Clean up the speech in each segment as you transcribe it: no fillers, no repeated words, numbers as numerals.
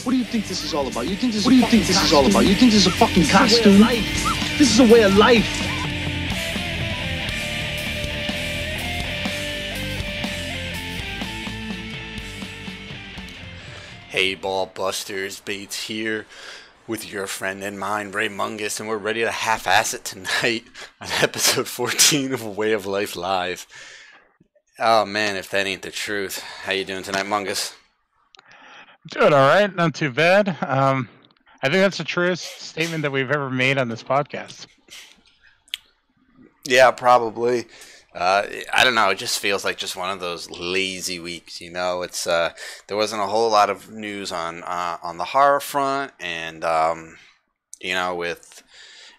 What do you think this is all about? You think this is all about? You think this is a fucking costume? This is a way of life. Hey, BALLBUSTERS, Bates here with your friend and mine, Ray Mungus, and we're ready to half-ass it tonight on episode 14 of A Way of Life Live. Oh man, if that ain't the truth. How you doing tonight, Mungus? Doing all right, not too bad. I think that's the truest statement that we've ever made on this podcast. Yeah, probably. I don't know. It just feels like just one of those lazy weeks. You know, it's there wasn't a whole lot of news on the horror front, and you know, with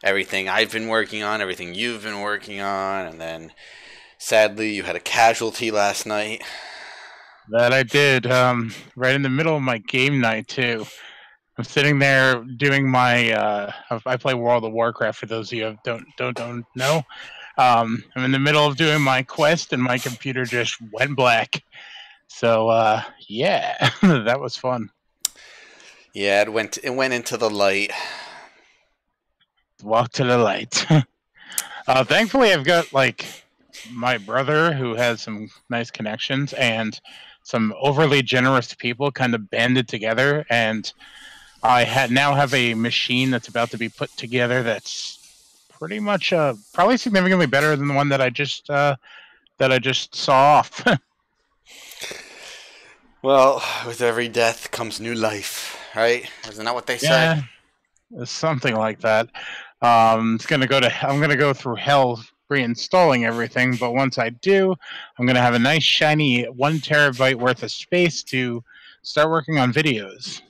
everything I've been working on, everything you've been working on, and then sadly you had a casualty last night. That I did, right in the middle of my game night too. I'm sitting there doing my. I play World of Warcraft. For those of you who don't know, I'm in the middle of doing my quest, and my computer just went black. So yeah, that was fun. Yeah, it went into the light. Walk to the light. Thankfully, I've got my brother who has some nice connections and some overly generous people kind of banded together, and I now have a machine that's about to be put together that's pretty much probably significantly better than the one that I just saw off. Well, with every death comes new life, right? Isn't that what they say? Yeah, something like that. I'm gonna go through hell reinstalling everything, but once I do, I'm gonna have a nice shiny 1 terabyte worth of space to start working on videos.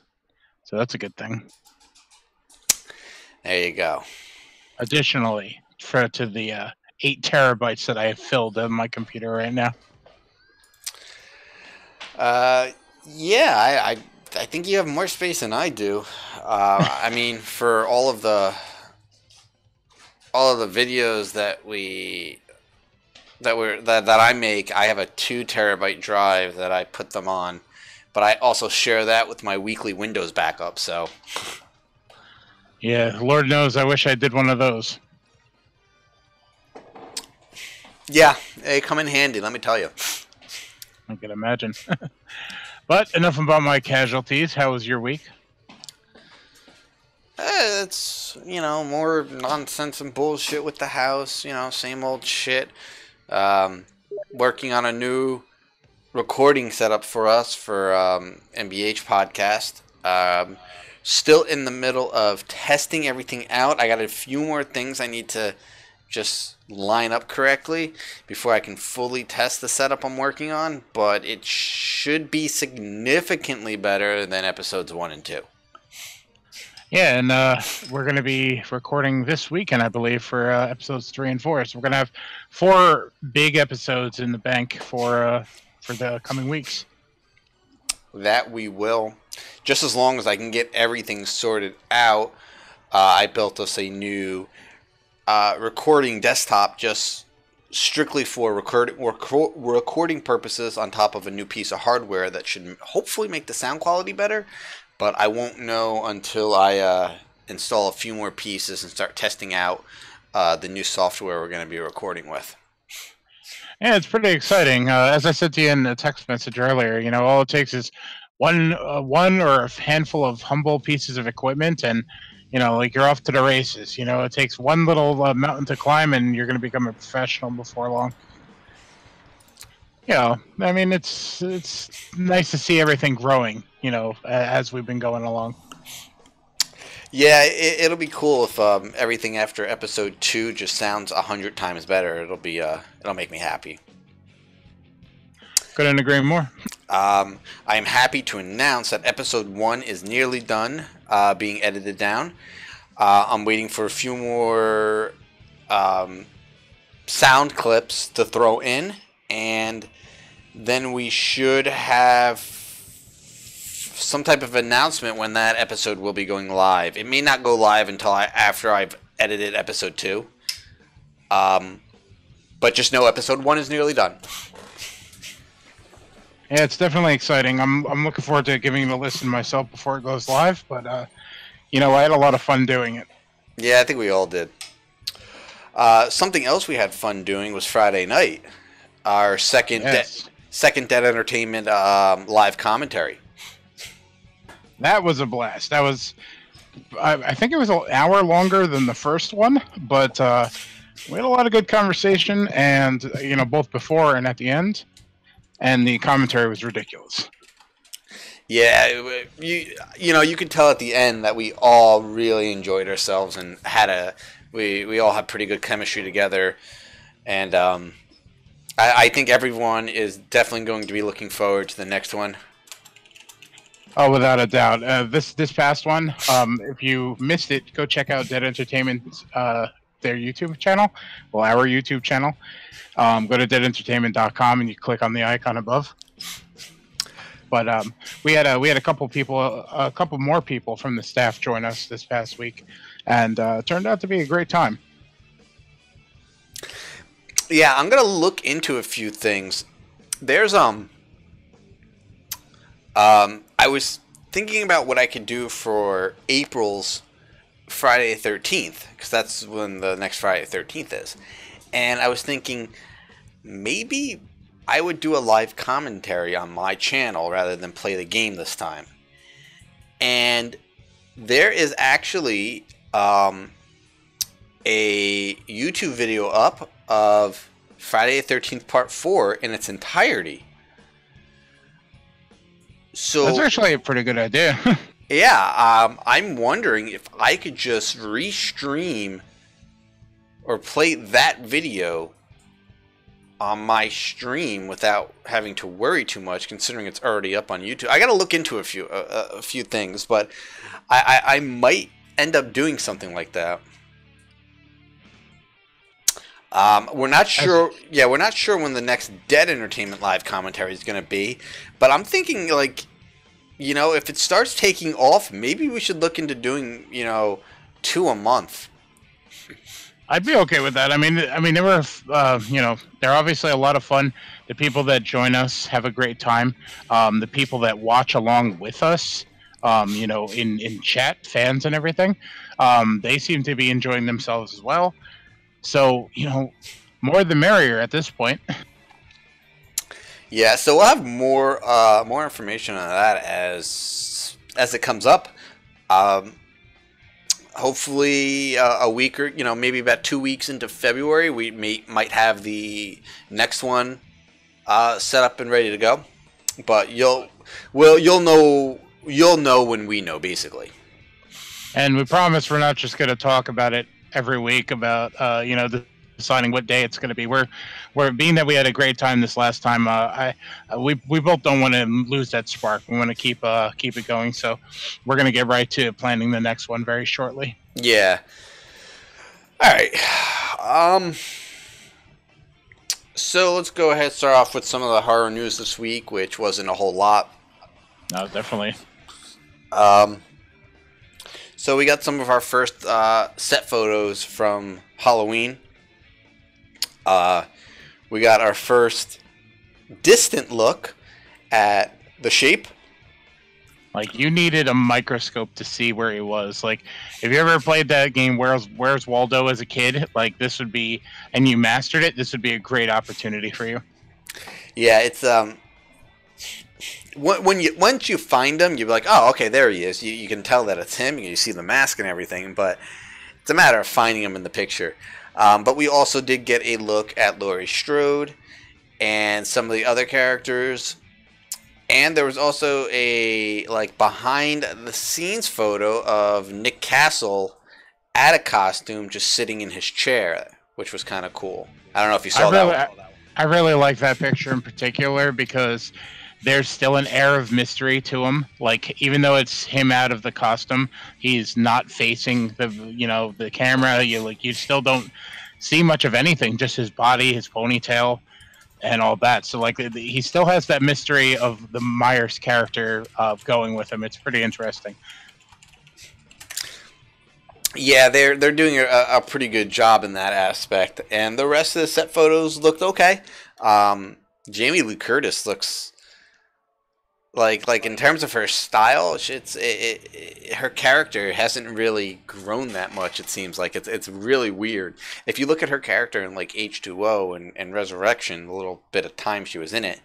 So that's a good thing. There you go. Additionally, to the 8 terabytes that I have filled in my computer right now. Yeah, I think you have more space than I do. I mean, for all of the videos that I make, I have a 2 terabyte drive that I put them on, but I also share that with my weekly Windows backup. So yeah, Lord knows I wish I did one of those. Yeah, they come in handy, let me tell you. I can imagine. But enough about my casualties. How was your week? It's, you know, more nonsense and bullshit with the house, you know, same old shit. Working on a new recording setup for us for MBH podcast. Still in the middle of testing everything out. I got a few more things I need to just line up correctly before I can fully test the setup I'm working on, but it should be significantly better than episodes 1 and 2. Yeah, and we're going to be recording this weekend, I believe, for episodes 3 and 4. So we're going to have 4 big episodes in the bank for the coming weeks. That we will. Just as long as I can get everything sorted out, I built us a new recording desktop just strictly for recording purposes on top of a new piece of hardware that should hopefully make the sound quality better. But I won't know until I install a few more pieces and start testing out the new software we're going to be recording with. Yeah, it's pretty exciting. As I said to you in a text message earlier, you know, all it takes is one or a handful of humble pieces of equipment, and you know, like you're off to the races. You know, it takes one little mountain to climb, and you're going to become a professional before long. You know, I mean, it's nice to see everything growing, you know, as we've been going along. Yeah, it'll be cool if everything after episode 2 just sounds 100 times better. It'll make me happy. Couldn't agree more. I am happy to announce that episode 1 is nearly done being edited down. I'm waiting for a few more sound clips to throw in, and then we should have some type of announcement when that episode will be going live. It may not go live until after I've edited episode 2. But just know episode 1 is nearly done. Yeah, it's definitely exciting. I'm looking forward to giving it a listen myself before it goes live. But you know, I had a lot of fun doing it. Yeah, I think we all did. Something else we had fun doing was Friday night, our Yes, second Dead Entertainment live commentary. that was a blast. That was, I think it was an hour longer than the first one, but we had a lot of good conversation, and you know, both before and at the end, and the commentary was ridiculous. Yeah, you know, you could tell at the end that we all really enjoyed ourselves and we all had pretty good chemistry together, and I think everyone is definitely going to be looking forward to the next one. Oh, without a doubt. This past one, if you missed it, go check out Dead Entertainment's their YouTube channel, well, our YouTube channel. Go to deadentertainment.com and you click on the icon above. But we had a couple people, a couple more people from the staff join us this past week, and it turned out to be a great time. Yeah, I'm gonna look into a few things. There's I was thinking about what I could do for April's Friday the 13th, because that's when the next Friday the 13th is. And I was thinking maybe I would do a live commentary on my channel rather than play the game this time. And there is actually a YouTube video up of Friday the 13th Part 4 in its entirety. So That's actually a pretty good idea. yeah, I'm wondering if I could just restream or play that video on my stream without having to worry too much, considering it's already up on YouTube. I got to look into a few things, but I might end up doing something like that. We're not sure. Yeah, we're not sure when the next Dead Entertainment live commentary is going to be, but I'm thinking, like, you know, if it starts taking off, maybe we should look into doing, you know, 2 a month. I'd be okay with that. I mean, they were, you know, they're obviously a lot of fun. The people that join us have a great time. The people that watch along with us, you know, in chat, fans and everything, they seem to be enjoying themselves as well. So, you know, more the merrier at this point. Yeah, so we'll have more information on that as it comes up. Hopefully, a week or, you know, maybe about 2 weeks into February, we might have the next one set up and ready to go. But you'll know when we know, basically. And we promise we're not just going to talk about it every week about you know, deciding what day it's going to be. We're being that we had a great time this last time. We both don't want to lose that spark. We want to keep it going. So we're going to get right to planning the next one very shortly. Yeah. All right. So let's go ahead and start off with some of the horror news this week, which wasn't a whole lot. No, definitely. So we got some of our first set photos from Halloween. We got our first distant look at the Shape. Like, you needed a microscope to see where he was. Like, if you ever played that game, Where's Waldo as a kid, like, this would be, and you mastered it, this would be a great opportunity for you. Yeah, it's once you find him, you're like, oh, okay, there he is. You can tell that it's him. You see the mask and everything, but it's a matter of finding him in the picture. But we also did get a look at Laurie Strode and some of the other characters. And there was also a, like, behind the scenes photo of Nick Castle at a costume just sitting in his chair, which was kind of cool. I don't know if you saw that one. I really like that picture in particular because there's still an air of mystery to him. Like, even though it's him out of the costume, he's not facing the camera. You still don't see much of anything, just his body, his ponytail, and all that. So, like, he still has that mystery of the Myers character going with him. It's pretty interesting. Yeah, they're doing a pretty good job in that aspect, and the rest of the set photos looked okay. Jamie Lee Curtis looks Like in terms of her style, her character hasn't really grown that much. It seems like it's really weird. If you look at her character in like H2O and Resurrection, the little bit of time she was in it,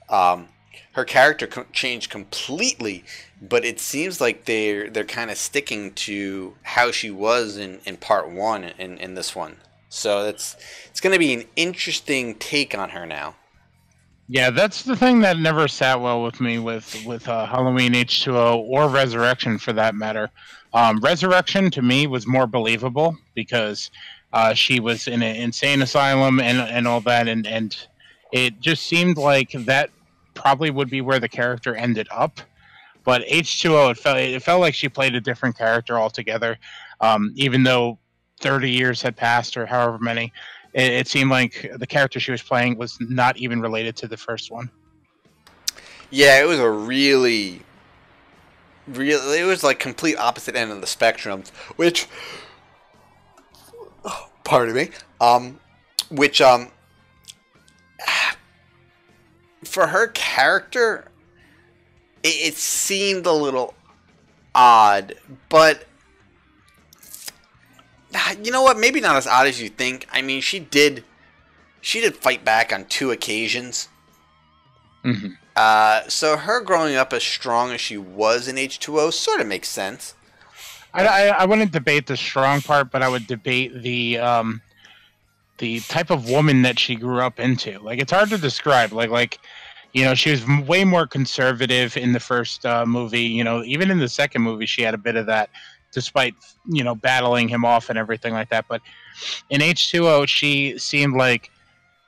her character changed completely. But it seems like they're kind of sticking to how she was in part one in this one. So it's going to be an interesting take on her now. Yeah, that's the thing that never sat well with me with Halloween H2O or Resurrection for that matter. Resurrection to me was more believable because she was in an insane asylum and all that, and it just seemed like that probably would be where the character ended up. But H2O, it felt like she played a different character altogether, even though 30 years had passed or however many. It seemed like the character she was playing was not even related to the first one. Yeah, it was a really, it was like complete opposite end of the spectrum, which, pardon me, which, for her character, it seemed a little odd, but you know what? Maybe not as odd as you think. I mean, she did fight back on 2 occasions. Mm-hmm. So her growing up as strong as she was in H2O sort of makes sense. I wouldn't debate the strong part, but I would debate the type of woman that she grew up into. Like, it's hard to describe. Like you know, she was way more conservative in the first movie. You know, even in the second movie, she had a bit of that, despite, you know, battling him off and everything like that. But in H2O, she seemed like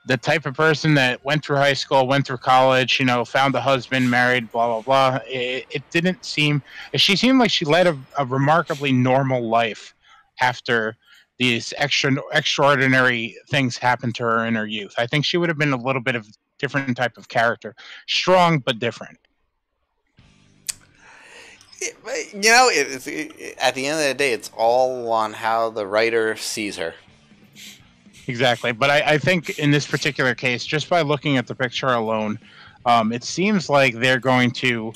the type of person that went through high school, went through college, you know, found a husband, married, blah, blah, blah. It didn't seem... She seemed like she led a remarkably normal life after these extraordinary things happened to her in her youth. I think she would have been a little bit of different type of character. Strong, but different. You know, at the end of the day, it's all on how the writer sees her. Exactly. But I think in this particular case, just by looking at the picture alone, it seems like they're going to...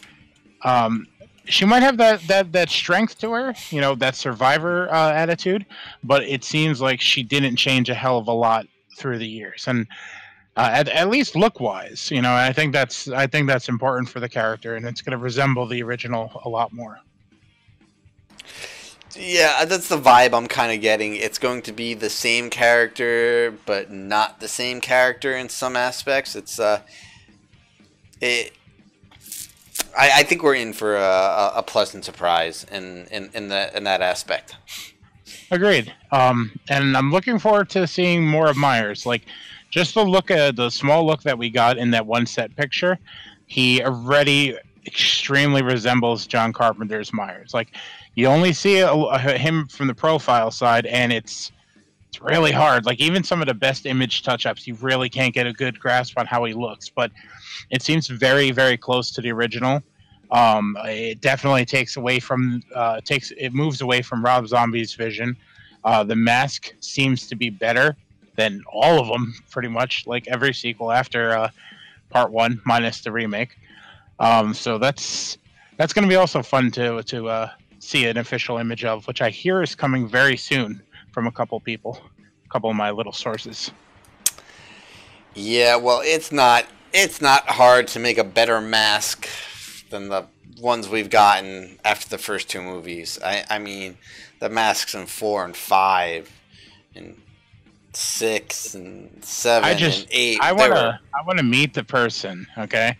she might have that strength to her, you know, that survivor attitude, but it seems like she didn't change a hell of a lot through the years. And at least look-wise, you know, I think that's important for the character, and it's going to resemble the original a lot more. Yeah, that's the vibe I'm kind of getting. It's going to be the same character, but not the same character in some aspects. I think we're in for a pleasant surprise in that aspect. Agreed. And I'm looking forward to seeing more of Myers. Like, just the look at the small look that we got in that one set picture, he already extremely resembles John Carpenter's Myers. Like, you only see him from the profile side, and it's really hard. Like, even some of the best image touch-ups, you really can't get a good grasp on how he looks. But it seems very, very close to the original. It definitely takes away from it moves away from Rob Zombie's vision. The mask seems to be better than all of them, pretty much, like every sequel after part 1, minus the remake. So that's going to be also fun to see an official image of, which I hear is coming very soon from a couple people, a couple of my little sources. Yeah, well, it's not hard to make a better mask than the ones we've gotten after the first 2 movies. I mean, the masks in 4 and 5 and 6 and 7 and 8. I want to meet the person, okay,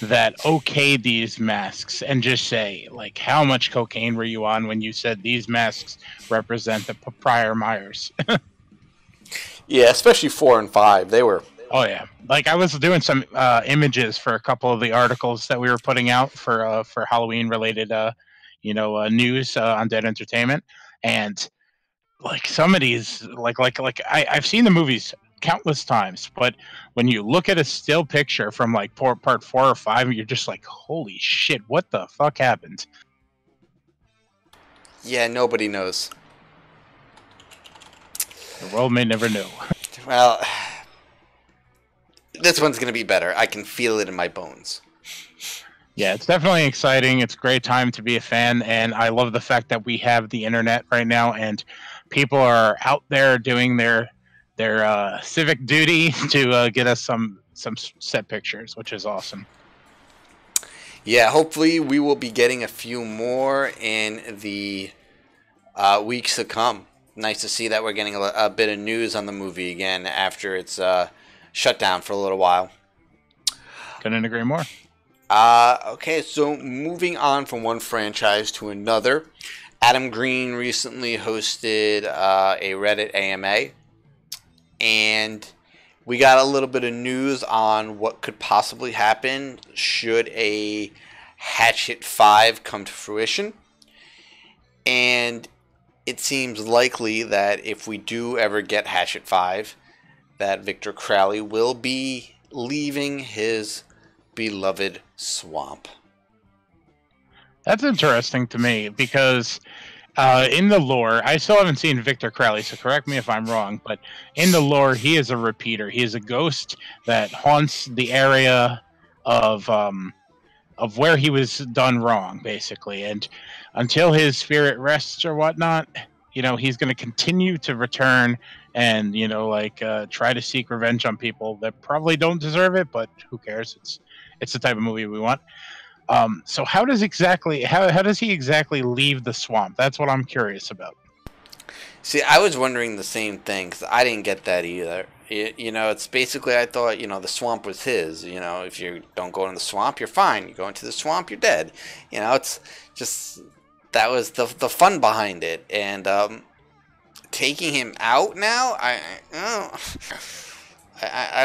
that okayed these masks and just say, like, how much cocaine were you on when you said these masks represent the prior Myers? Yeah, especially 4 and 5. They were... Oh, yeah. Like, I was doing some images for a couple of the articles that we were putting out for Halloween-related, news on Dead Entertainment. And, like, some of these, I've seen the movies countless times, but when you look at a still picture from, like, part 4 or 5, you're just like, holy shit, what the fuck happened? Yeah, nobody knows. The world may never know. Well... This one's going to be better. I can feel it in my bones. Yeah, it's definitely exciting. It's a great time to be a fan, and I love the fact that we have the internet right now, and people are out there doing their civic duty to get us some set pictures, which is awesome. Yeah, hopefully we will be getting a few more in the weeks to come. Nice to see that we're getting a bit of news on the movie again after it's shut down for a little while. Couldn't agree more. Okay, so moving on from one franchise to another, Adam Green recently hosted a Reddit AMA, and we got a little bit of news on what could possibly happen should a Hatchet 5 come to fruition. And it seems likely that if we do ever get Hatchet 5, that Victor Crowley will be leaving his beloved swamp. That's interesting to me because in the lore, I still haven't seen Victor Crowley, so correct me if I'm wrong, but in the lore, he is a repeater. He is a ghost that haunts the area of where he was done wrong, basically. And until his spirit rests or whatnot, he's going to continue to return and, try to seek revenge on people that probably don't deserve it, but who cares? It's the type of movie we want. So how does he exactly leave the swamp? That's what I'm curious about. See, I was wondering the same thing because I didn't get that either. It's basically, I thought, the swamp was his. If you don't go in the swamp, you're fine. You go into the swamp, you're dead. It's just, that was the fun behind it. And taking him out now, I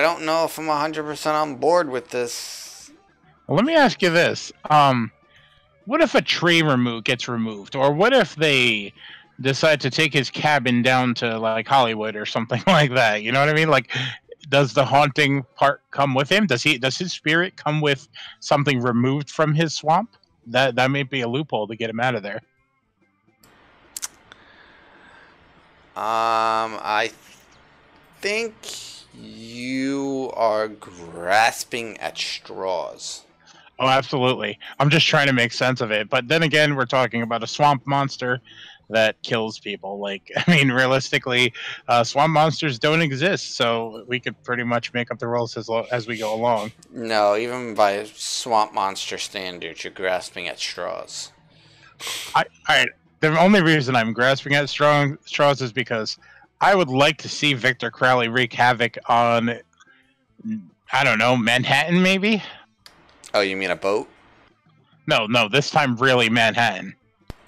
don't know if I'm 100% on board with this. Well, let me ask you this. What if a tree gets removed? Or what if they decide to take his cabin down to, like, Hollywood or something like that? You know what I mean? Like, does the haunting part come with him? Does his spirit come with something removed from his swamp? That may be a loophole to get him out of there. I think you are grasping at straws. Oh, absolutely. I'm just trying to make sense of it. But then again, we're talking about a swamp monster that kills people. Realistically, swamp monsters don't exist, so we could pretty much make up the rules as we go along. No, even by swamp monster standards, you're grasping at straws. The only reason I'm grasping at straws is because I would like to see Victor Crowley wreak havoc on, I don't know, Manhattan, maybe? Oh, you mean a boat? No, this time really Manhattan.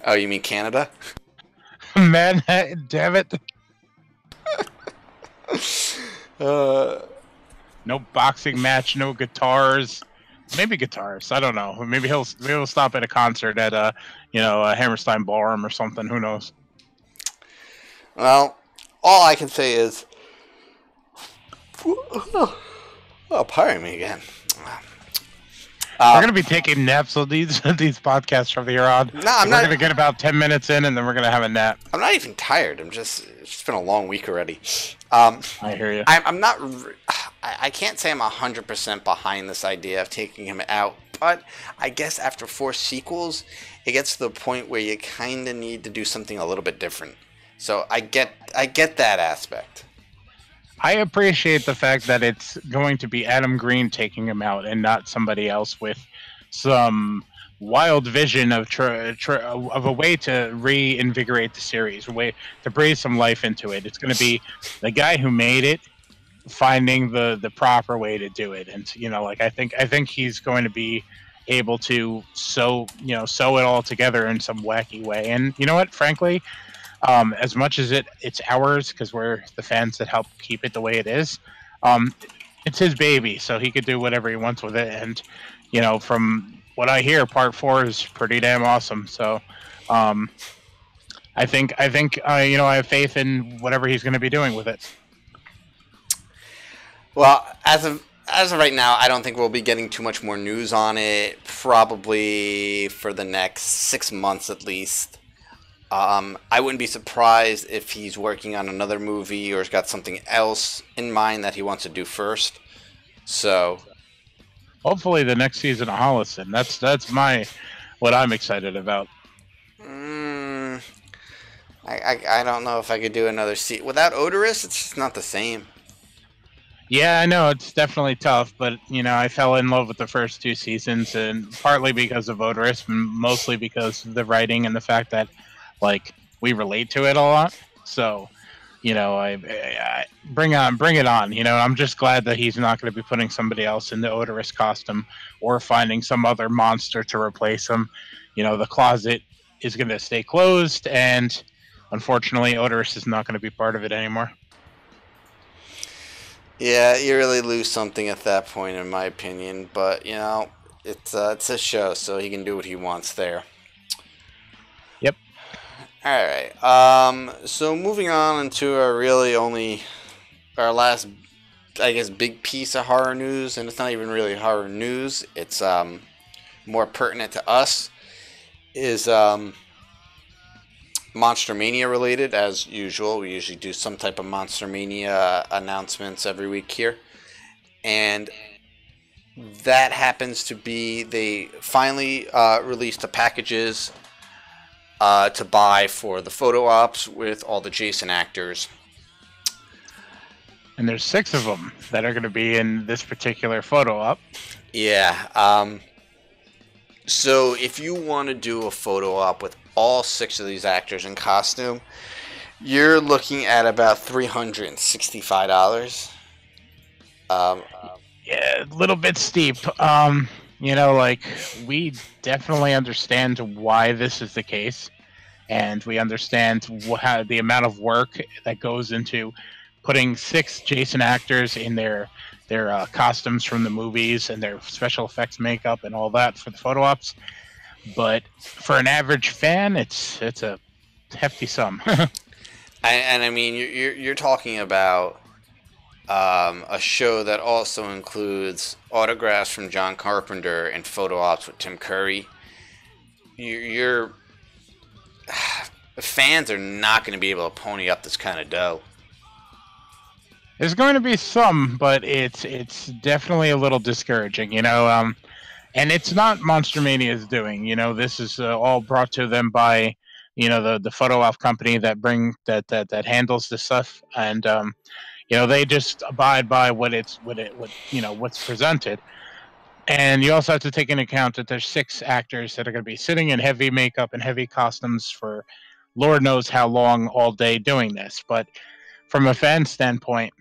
Oh, you mean Canada? Manhattan, damn it. No boxing match, no guitars. Maybe guitars, I don't know. Maybe he'll stop at a concert at a Hammerstein Ballroom or something, who knows. Well, all I can say is, oh, pardon me again. We're going to be taking naps on these podcasts from here on. No, I'm not. We're going to get about 10 minutes in, and then we're going to have a nap. I'm not even tired. It's just been a long week already. I hear you. I'm not. I can't say I'm 100% behind this idea of taking him out, but I guess after 4 sequels, it gets to the point where you kind of need to do something a little bit different. So I get that aspect. I appreciate the fact that it's going to be Adam Green taking him out and not somebody else with some wild vision of a way to reinvigorate the series, a way to breathe some life into it. It's going to be the guy who made it finding the proper way to do it. And I think he's going to be able to sew it all together in some wacky way. And you know what, frankly, as much as it's ours because we're the fans that help keep it the way it is, it's his baby, so he could do whatever he wants with it. And from what I hear, Part 4 is pretty damn awesome. So I think I have faith in whatever he's going to be doing with it. Well, as of right now, I don't think we'll be getting too much more news on it. Probably for the next 6 months at least. I wouldn't be surprised if he's working on another movie or has got something else in mind that he wants to do first. So, hopefully the next season of Holliston. That's what I'm excited about. I don't know if I could do another season without Odorous. It's just not the same. Yeah, I know it's definitely tough, but I fell in love with the first 2 seasons, and partly because of Odorous, mostly because of the writing and the fact that we relate to it a lot. So, I bring it on. I'm just glad that he's not going to be putting somebody else in the Odorous costume or finding some other monster to replace him. The closet is going to stay closed, and unfortunately, Odorous is not going to be part of it anymore. Yeah, you really lose something at that point, in my opinion. But it's a show, so he can do what he wants there. Yep. All right. So moving on into our last, I guess, big piece of horror news, and it's not even really horror news. It's more pertinent to us. Is Monster Mania related, as usual. We usually do some type of Monster Mania announcements every week here. And that happens to be, they finally released the packages to buy for the photo ops with all the Jason actors. And there's 6 of them that are going to be in this particular photo op. Yeah. So if you want to do a photo op with all 6 of these actors in costume, you're looking at about $365. Yeah, a little bit steep. We definitely understand why this is the case, and we understand the amount of work that goes into putting 6 Jason actors in their costumes from the movies and their special effects makeup and all that for the photo ops. But for an average fan, it's a hefty sum. I mean, you're talking about a show that also includes autographs from John Carpenter and photo ops with Tim Curry. Your fans are not going to be able to pony up this kind of dough. There's going to be some, but it's definitely a little discouraging, and it's not Monster Mania's doing. This is all brought to them by, the photo op company that handles this stuff, and they just abide by what's presented. And you also have to take into account that there's 6 actors that are going to be sitting in heavy makeup and heavy costumes for Lord knows how long all day doing this. But from a fan standpoint,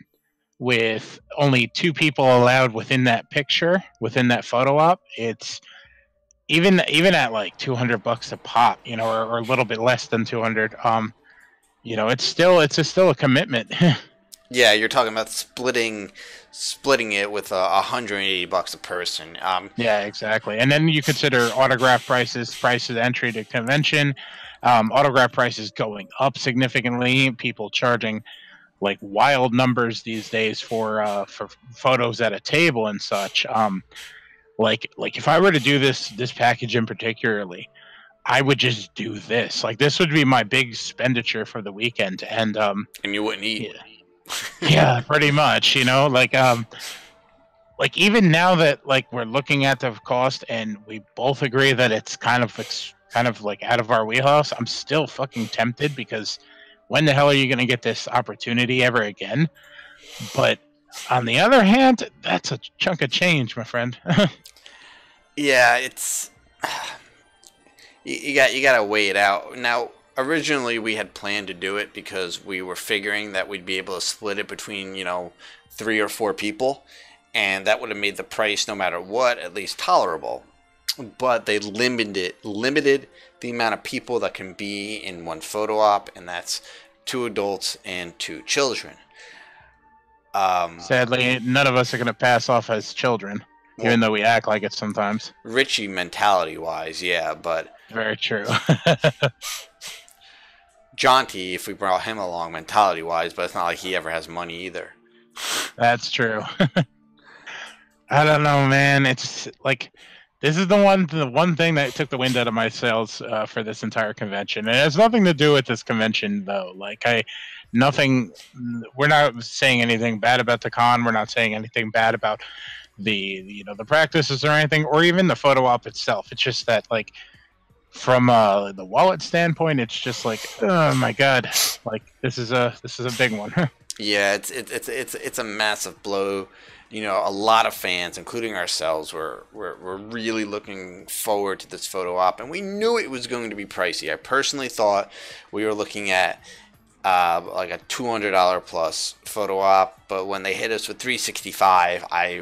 with only 2 people allowed within that picture, within that photo op, it's even at like $200 a pop, or a little bit less than 200. It's still a commitment. Yeah, you're talking about splitting it with $180 a person. Yeah, exactly. And then you consider autograph prices entry to convention, autograph prices going up significantly. People charging wild numbers these days for photos at a table and such. If I were to do this package in particularly, I would just do this. This would be my big expenditure for the weekend, and you wouldn't eat. Yeah, pretty much. Even now that we're looking at the cost and we both agree that it's kind of out of our wheelhouse, I'm still fucking tempted, because when the hell are you going to get this opportunity ever again? But on the other hand, that's a chunk of change, my friend. Yeah, it's you got to weigh it out. Now, originally we had planned to do it because we were figuring that we'd be able to split it between 3 or 4 people, and that would have made the price, no matter what, at least tolerable. But they limited the amount of people that can be in one photo op, and that's 2 adults and 2 children. Sadly, none of us are going to pass off as children, even though we act like it sometimes. Richie mentality-wise, yeah, but... Very true. Jaunty, if we brought him along mentality-wise, but it's not like he ever has money either. That's true. I don't know, man. It's this is the one thing that took the wind out of my sails for this entire convention. And it has nothing to do with this convention, though. We're not saying anything bad about the con. We're not saying anything bad about the practices or anything, or even the photo op itself. It's just that, like, from the wallet standpoint, it's just like, oh my god, like this is a big one. Yeah, it's a massive blow. You know, a lot of fans, including ourselves, were really looking forward to this photo op, and we knew it was going to be pricey. I personally thought we were looking at like a $200 plus photo op, but when they hit us with $365, I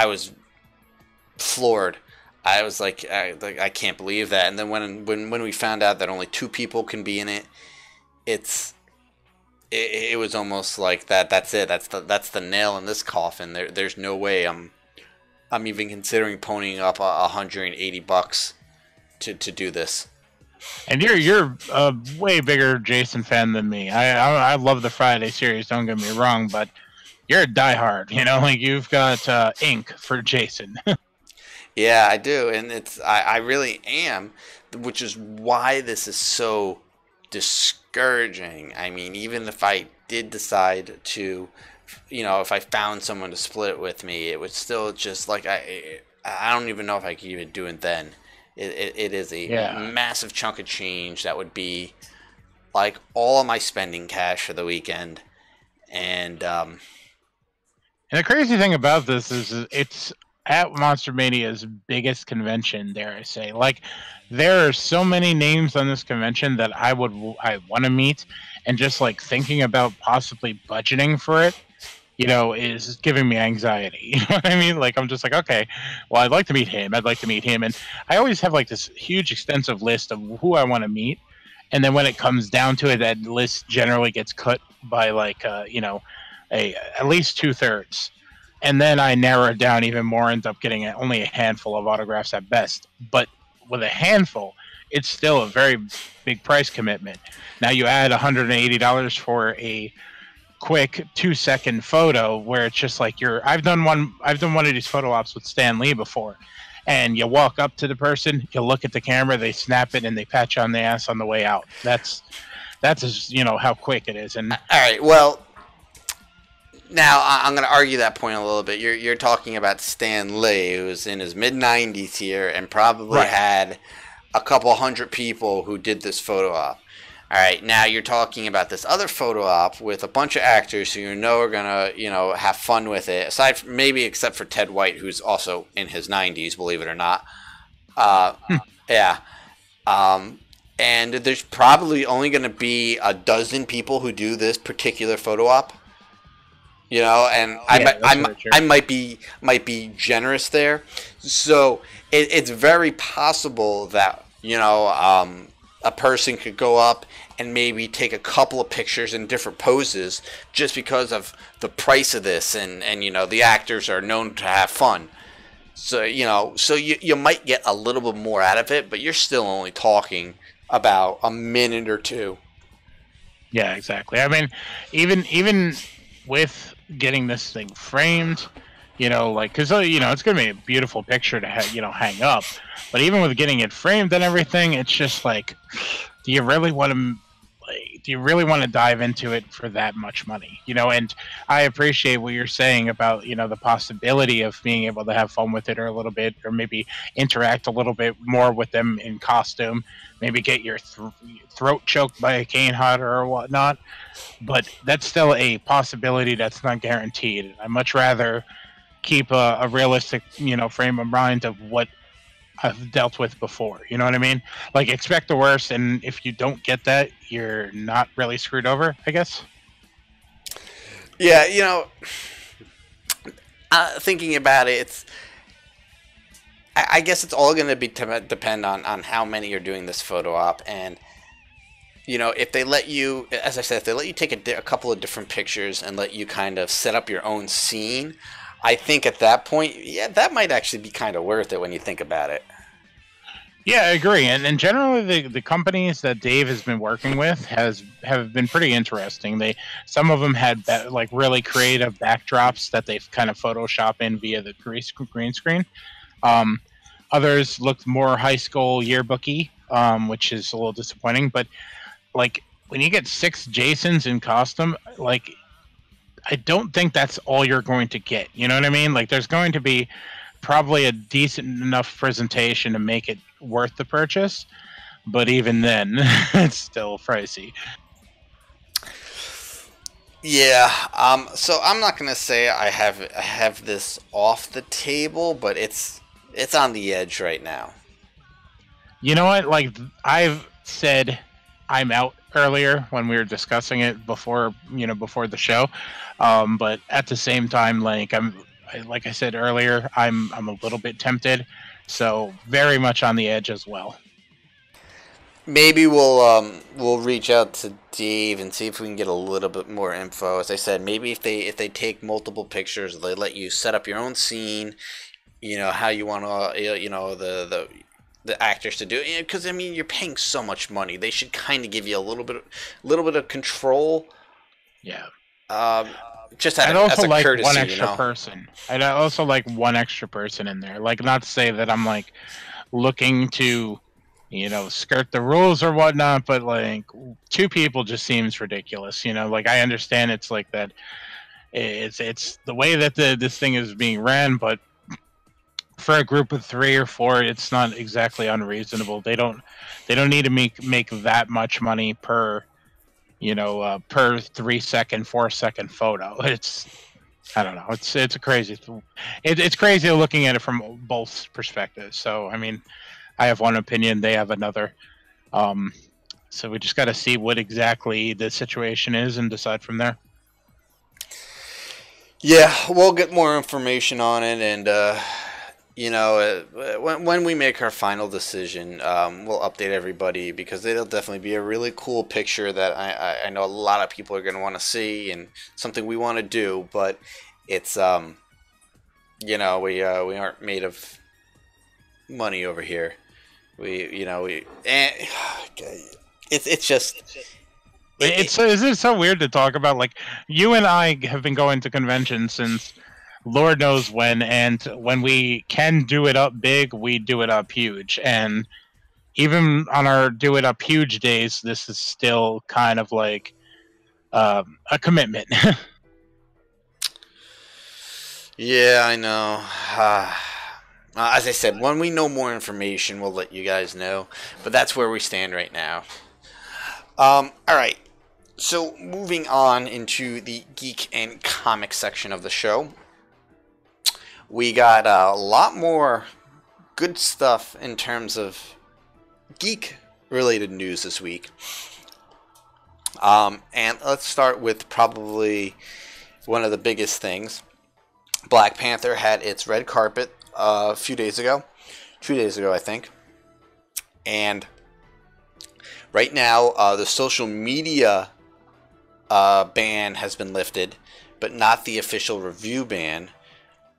was floored. I was like, I can't believe that. And then when we found out that only 2 people can be in it, it was almost like that's it. That's the nail in this coffin. There's no way I'm even considering ponying up $180 to do this. And you're a way bigger Jason fan than me. I love the Friday series. Don't get me wrong, but you're a diehard. You know, like you've got ink for Jason. Yeah, I do, and I really am, which is why this is so discouraging. I mean, even if I did decide to, you know, if I found someone to split it with me, it would still just like I don't even know if I could even do it then. It is a massive chunk of change that would be like all of my spending cash for the weekend, and the crazy thing about this is it's at Monster Mania's biggest convention, dare I say. Like, there are so many names on this convention that I want to meet, and just like thinking about possibly budgeting for it, you know, is giving me anxiety. You know what I mean? Like, I'm just like, okay, well, I'd like to meet him. I'd like to meet him. And I always have like this huge extensive list of who I want to meet. And then when it comes down to it, that list generally gets cut by like, you know, at least 2/3. And then I narrow it down even more, end up getting only a handful of autographs at best. But with a handful, it's still a very big price commitment. Now you add $180 for a quick 2-second photo where it's just like I've done one of these photo ops with Stan Lee before, and you walk up to the person, you look at the camera, they snap it, and they pat you on the ass on the way out. That's just, you know, how quick it is. And all right, well, now I'm going to argue that point a little bit. You're talking about Stan Lee, who's in his mid-90s here and probably had a couple hundred people who did this photo op. All right, now you're talking about this other photo op with a bunch of actors who you know are gonna, you know, have fun with it. Aside from maybe except for Ted White, who's also in his 90s, believe it or not. Yeah. And there's probably only gonna be a dozen people who do this particular photo op. You know, and I might be generous there. So it's very possible that, you know, a person could go up and maybe take a couple of pictures in different poses just because of the price of this, and you know, the actors are known to have fun. So, you know, so you might get a little bit more out of it, but you're still only talking about a minute or two. Yeah, exactly. I mean, even with getting this thing framed, you know, like, because, you know, it's going to be a beautiful picture to you know, hang up. But even with getting it framed and everything, it's just like, do you really want to dive into it for that much money? You know, and I appreciate what you're saying about, you know, the possibility of being able to have fun with it, or a little bit, or maybe interact a little bit more with them in costume, maybe get your throat choked by a cane hodder or whatnot. But that's still a possibility that's not guaranteed. I'd much rather keep a realistic, you know, frame of mind of what I've dealt with before. You know what I mean? Like, expect the worst, and if you don't get that, you're not really screwed over, I guess. Yeah, you know, thinking about it, I guess it's all going to be depend on how many are doing this photo op. And, you know, if they let you, as I said, if they let you take a couple of different pictures and let you kind of set up your own scene, I think at that point, yeah, that might actually be kind of worth it when you think about it. Yeah, I agree. And generally, the companies that Dave has been working with have been pretty interesting. Some of them had like really creative backdrops that they've kind of Photoshop in via the green screen. Others looked more high school yearbooky, which is a little disappointing. But like, when you get 6 Jasons in costume, like, I don't think that's all you're going to get. You know what I mean? Like, there's going to be probably a decent enough presentation to make it worth the purchase, but even then, it's still pricey. Yeah. So I'm not gonna say I have this off the table, but it's on the edge right now. You know what? Like, I've said I'm out earlier when we were discussing it before, before the show. But at the same time, like like I said earlier, I'm a little bit tempted. So very much on the edge as well. Maybe we'll reach out to Dave and see if we can get a little bit more info. As I said, maybe if they take multiple pictures, they let you set up your own scene. You know how you want to, the actors to do it. Because I mean, you're paying so much money, they should kind of give you a little bit of control. Yeah. Just I'd also like courtesy, one extra person. I'd also like one extra person in there. Like, not to say that I'm like looking to, skirt the rules or whatnot, but like 2 people just seems ridiculous. Like, I understand it's like that. It's the way that this thing is being ran, but for a group of 3 or 4, it's not exactly unreasonable. They don't need to make that much money per per 3-second, 4-second photo. I don't know. It's a crazy. It's crazy looking at it from both perspectives. So I mean, I have one opinion, they have another. So we just got to see what exactly the situation is and decide from there. Yeah, we'll get more information on it, and when we make our final decision, we'll update everybody, because it'll definitely be a really cool picture that I know a lot of people are going to want to see, and something we want to do. But it's we aren't made of money over here. It's just. It's so weird to talk about. Like, you and I have been going to conventions since Lord knows when, and when we can do it up big, we do it up huge. And even on our do it up huge days, this is still kind of like a commitment. Yeah, I know. As I said, when we know more information, we'll let you guys know. But that's where we stand right now. All right. So moving on into the geek and comic section of the show, we got a lot more good stuff in terms of geek-related news this week. And let's start with probably one of the biggest things. Black Panther had its red carpet a few days ago. 2 days ago, I think. And right now, the social media ban has been lifted, but not the official review ban.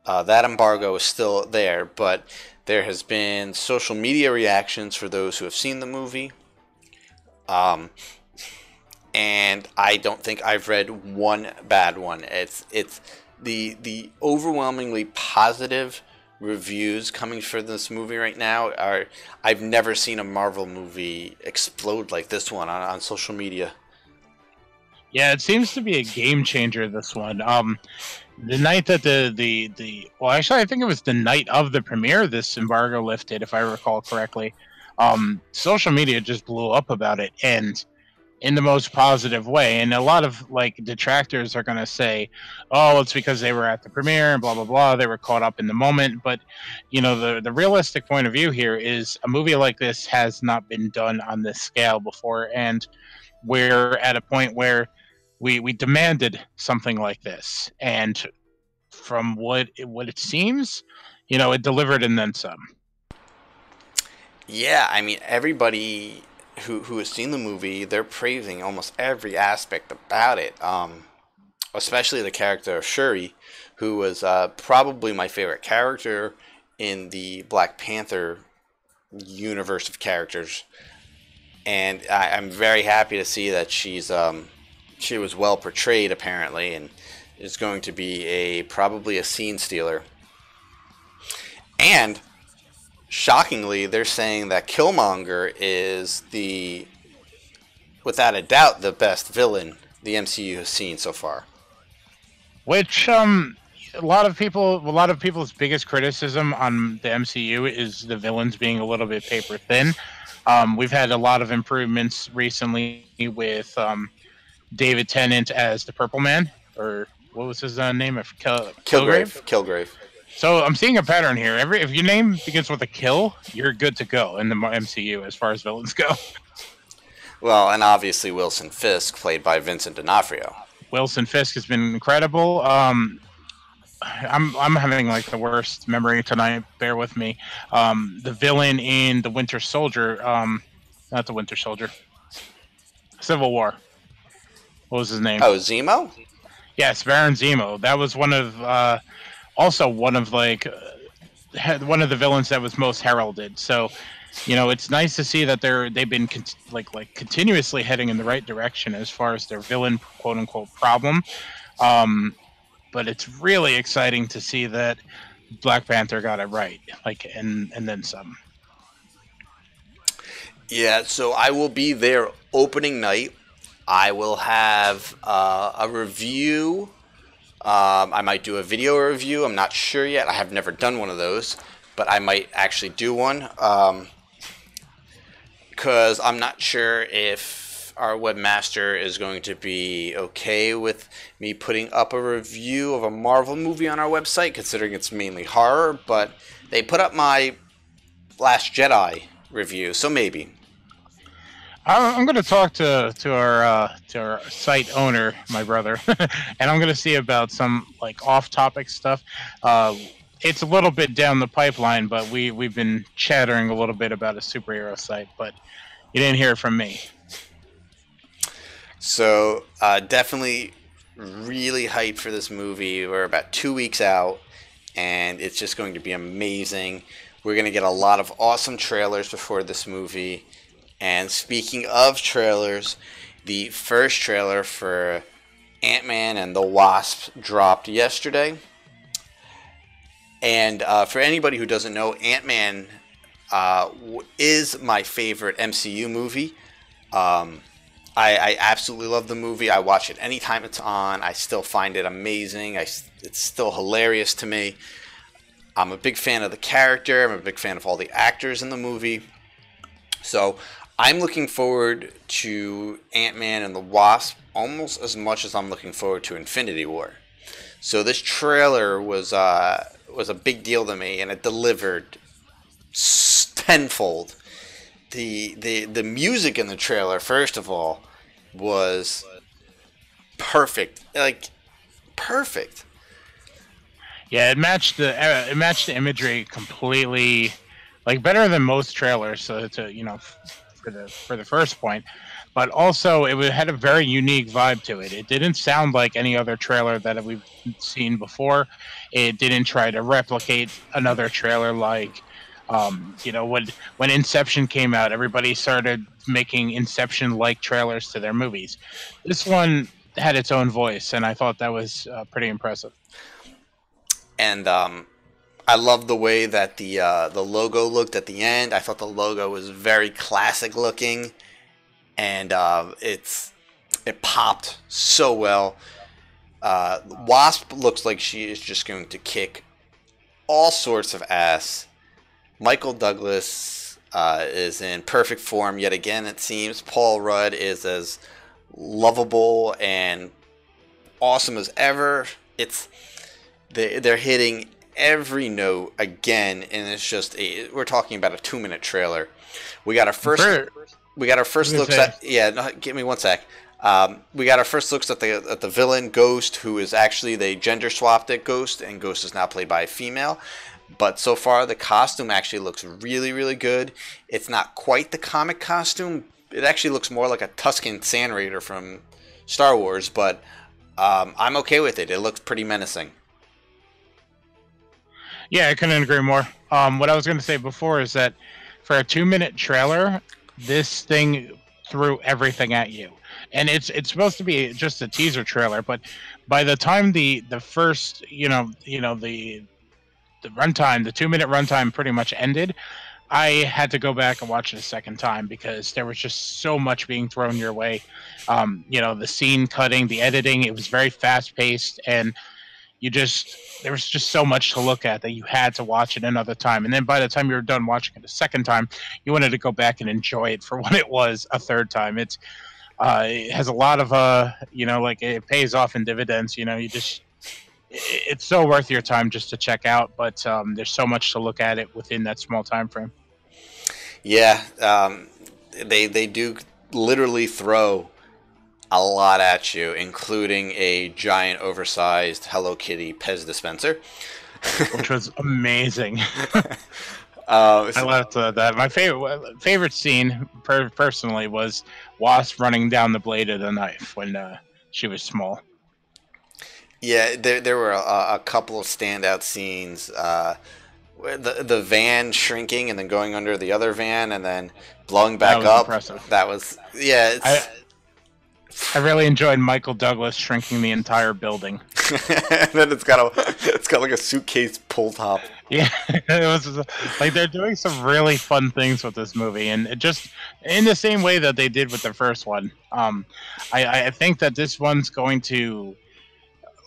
That embargo is still there, but there has been social media reactions for those who have seen the movie. And I don't think I've read one bad one. It's the overwhelmingly positive reviews coming for this movie right now are. I've never seen a Marvel movie explode like this one on social media. Yeah, it seems to be a game changer, this one. The night that well, actually, I think it was the night of the premiere, this embargo lifted, if I recall correctly. Social media just blew up about it, and in the most positive way. And a lot of like detractors are going to say, oh, it's because they were at the premiere and blah, blah, blah. They were caught up in the moment. But, the realistic point of view here is a movie like this has not been done on this scale before. And we're at a point where we demanded something like this. And from what it seems, it delivered and then some. Yeah, I mean, everybody who has seen the movie, they're praising almost every aspect about it. Especially the character of Shuri, who was probably my favorite character in the Black Panther universe of characters. And I'm very happy to see that she was well portrayed, apparently, and is going to be probably a scene stealer. And shockingly, they're saying that Killmonger is without a doubt, the best villain the MCU has seen so far. which a lot of people's biggest criticism on the MCU is the villains being a little bit paper thin. We've had a lot of improvements recently with David Tennant as the Purple Man, or what was his name? Kilgrave. Kilgrave. So I'm seeing a pattern here. If your name begins with a kill, you're good to go in the MCU as far as villains go. Well, and obviously Wilson Fisk, played by Vincent D'Onofrio. Wilson Fisk has been incredible. I'm having like the worst memory tonight. Bear with me. The villain in the Winter Soldier, not the Winter Soldier, Civil War. What was his name? Oh, Zemo? Yes, Baron Zemo. That was one of also one of one of the villains that was most heralded. So, you know, it's nice to see that they've been continuously heading in the right direction as far as their villain quote unquote problem. But it's really exciting to see that Black Panther got it right, and then some. Yeah, so I will be there opening night. I will have a review. I might do a video review. I'm not sure yet. I have never done one of those, but I might actually do one because I'm not sure if our webmaster is going to be okay with me putting up a review of a Marvel movie on our website, considering it's mainly horror. But they put up my Last Jedi review, so maybe. I'm going to talk to our site owner, my brother, and I'm going to see about some like off-topic stuff. It's a little bit down the pipeline, but we've been chattering a little bit about a superhero site, but you didn't hear it from me. So definitely really hyped for this movie. We're about 2 weeks out, and it's just going to be amazing. We're going to get a lot of awesome trailers before this movie. And speaking of trailers, the first trailer for Ant-Man and the Wasp dropped yesterday. And for anybody who doesn't know, Ant-Man is my favorite MCU movie. I absolutely love the movie. I watch it anytime it's on. I still find it amazing. It's still hilarious to me. I'm a big fan of the character. I'm a big fan of all the actors in the movie. So I'm looking forward to Ant-Man and the Wasp almost as much as I'm looking forward to Infinity War. So this trailer was a big deal to me, and it delivered tenfold. The music in the trailer, first of all, was perfect. Like, perfect. Yeah, it matched the imagery completely, like better than most trailers. So for the first point, but also it had a very unique vibe to it. It didn't sound like any other trailer that we've seen before. It didn't try to replicate another trailer like, when Inception came out, everybody started making Inception-like trailers to their movies. This one had its own voice, and I thought that was pretty impressive. And I love the way that the logo looked at the end. I thought the logo was very classic looking, and it popped so well. Wasp looks like she is just going to kick all sorts of ass. Michael Douglas is in perfect form yet again, it seems. Paul Rudd is as lovable and awesome as ever. They're hitting every note again, and it's just we're talking about a 2-minute trailer. We got our first looks at give me one sec. We got our first looks at the villain Ghost, who is actually they gender swapped it Ghost, and Ghost is now played by a female. But so far the costume actually looks really, really good. It's not quite the comic costume. It actually looks more like a Tusken Sand Raider from Star Wars, but I'm okay with it. It looks pretty menacing. Yeah, I couldn't agree more. What I was going to say before is that for a 2-minute trailer, this thing threw everything at you. And it's supposed to be just a teaser trailer, but by the time the first, the runtime, the 2-minute runtime pretty much ended, I had to go back and watch it a second time because there was just so much being thrown your way. The scene cutting, the editing, it was very fast paced, and there was just so much to look at that you had to watch it another time. And then by the time you were done watching it a second time, you wanted to go back and enjoy it for what it was a third time. It has a lot of like it pays off in dividends. It's so worth your time just to check out. But there's so much to look at it within that small time frame. Yeah, they do literally throw a lot at you, including a giant, oversized Hello Kitty Pez dispenser, which was amazing. I loved that. My favorite scene, personally, was Wasp running down the blade of the knife when she was small. Yeah, there were a couple of standout scenes. The van shrinking and then going under the other van and then blowing back up. Impressive. That was I really enjoyed Michael Douglas shrinking the entire building. And then it's got like a suitcase pull top. Yeah, it was like they're doing some really fun things with this movie, and it just in the same way that they did with the first one. I think that this one's going to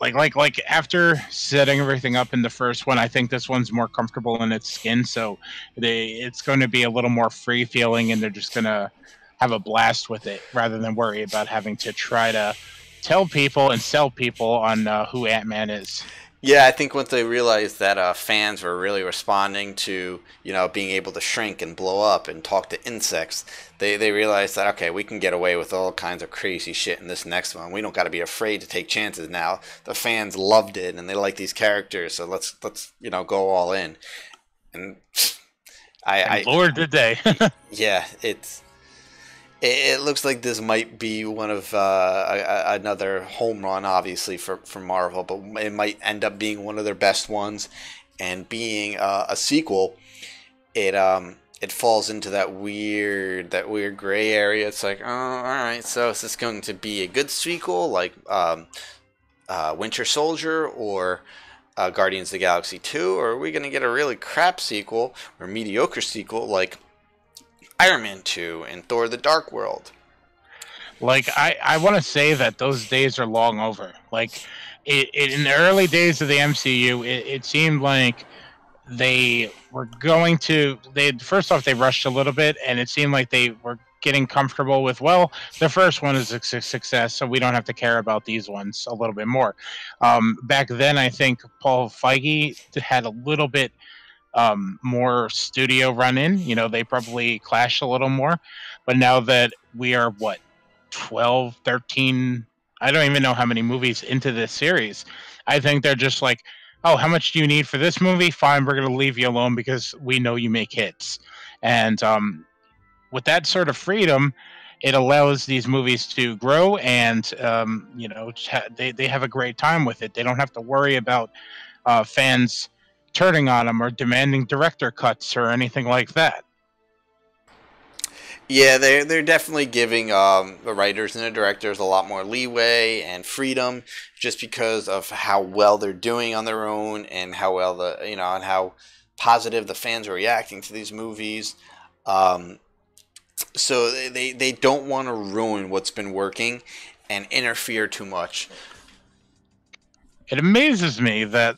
like after setting everything up in the first one, I think this one's more comfortable in its skin, so it's going to be a little more free feeling, and they're just gonna have a blast with it rather than worry about having to try to tell people and sell people on who Ant-Man is. Yeah, I think once they realized that fans were really responding to, being able to shrink and blow up and talk to insects, they realized that, okay, we can get away with all kinds of crazy shit in this next one. We don't got to be afraid to take chances now. The fans loved it and they like these characters, so let's go all in. And Lord did they. Yeah, it looks like this might be one of another home run, obviously, for Marvel, but it might end up being one of their best ones. And being a sequel, it falls into that weird gray area. It's like, oh, all right, so is this going to be a good sequel like Winter Soldier or Guardians of the Galaxy 2, or are we going to get a really crap sequel or mediocre sequel like Iron Man 2 and Thor the Dark World? Like, I want to say that those days are long over. Like, in the early days of the MCU, it seemed like they were going to... First off, they rushed a little bit, and it seemed like they were getting comfortable with, well, the first one is a success, so we don't have to care about these ones a little bit more. Back then, I think Paul Feige had a little bit more studio run-in. They probably clashed a little more. But now that we are, 12, 13... I don't even know how many movies into this series. I think they're just like, oh, how much do you need for this movie? Fine, we're going to leave you alone because we know you make hits. And with that sort of freedom, it allows these movies to grow and, they have a great time with it. They don't have to worry about fans turning on them or demanding director cuts or anything like that. Yeah, they're definitely giving the writers and the directors a lot more leeway and freedom, just because of how well they're doing on their own and how well and how positive the fans are reacting to these movies. So they don't want to ruin what's been working and interfere too much. It amazes me that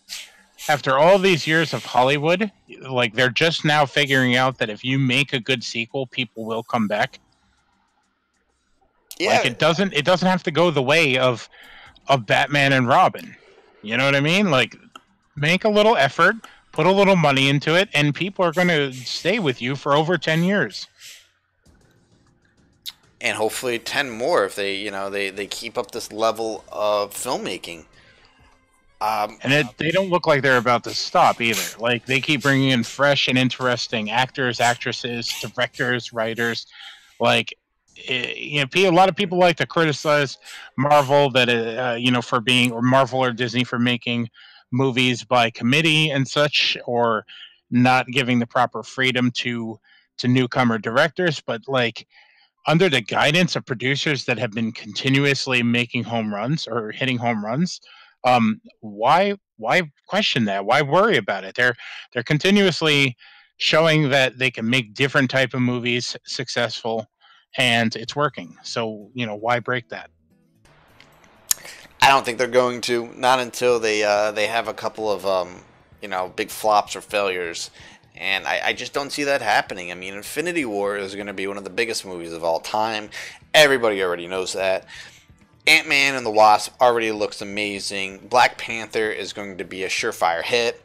after all these years of Hollywood, like, they're just now figuring out that if you make a good sequel, people will come back. Yeah. Like, it doesn't have to go the way of Batman and Robin. You know what I mean? Like, make a little effort, put a little money into it, and people are going to stay with you for over 10 years. And hopefully 10 more if they keep up this level of filmmaking. And they don't look like they're about to stop either. Like, they keep bringing in fresh and interesting actors, actresses, directors, writers. Like, a lot of people like to criticize Marvel for being, or Marvel or Disney for making movies by committee and such, or not giving the proper freedom to newcomer directors. But, like, under the guidance of producers that have been continuously making home runs or hitting home runs, why question that? Why worry about it? They're continuously showing that they can make different type of movies successful, and it's working. So, why break that? I don't think they're going to. Not until they have a couple of big flops or failures. And I just don't see that happening. I mean, Infinity War is going to be one of the biggest movies of all time. Everybody already knows that. Ant-Man and the Wasp already looks amazing. Black Panther is going to be a surefire hit.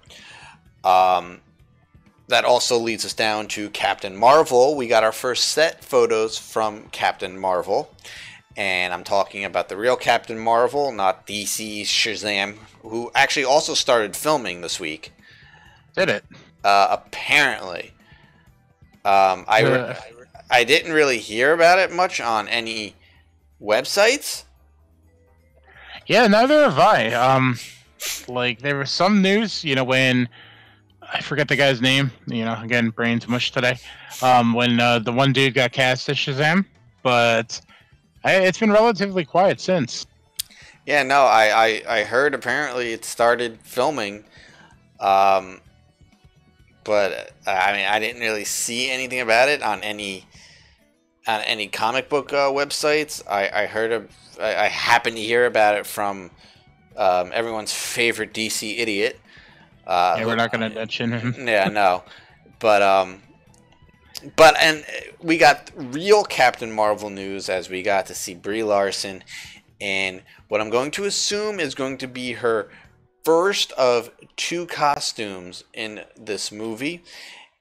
That also leads us down to Captain Marvel. We got our first set photos from Captain Marvel. And I'm talking about the real Captain Marvel, not DC's Shazam, who actually also started filming this week. Did it? Apparently. I didn't really hear about it much on any websites. Yeah, neither have I. Like, there was some news, when... I forget the guy's name. Again, brain's mush today. When the one dude got cast as Shazam. But it's been relatively quiet since. Yeah, no, I heard apparently it started filming. But I mean, I didn't really see anything about it on any comic book websites. I happened to hear about it from everyone's favorite DC idiot. Yeah, we're not going to mention him. Yeah, no, but we got real Captain Marvel news as we got to see Brie Larson, and what I'm going to assume is going to be her first of 2 costumes in this movie,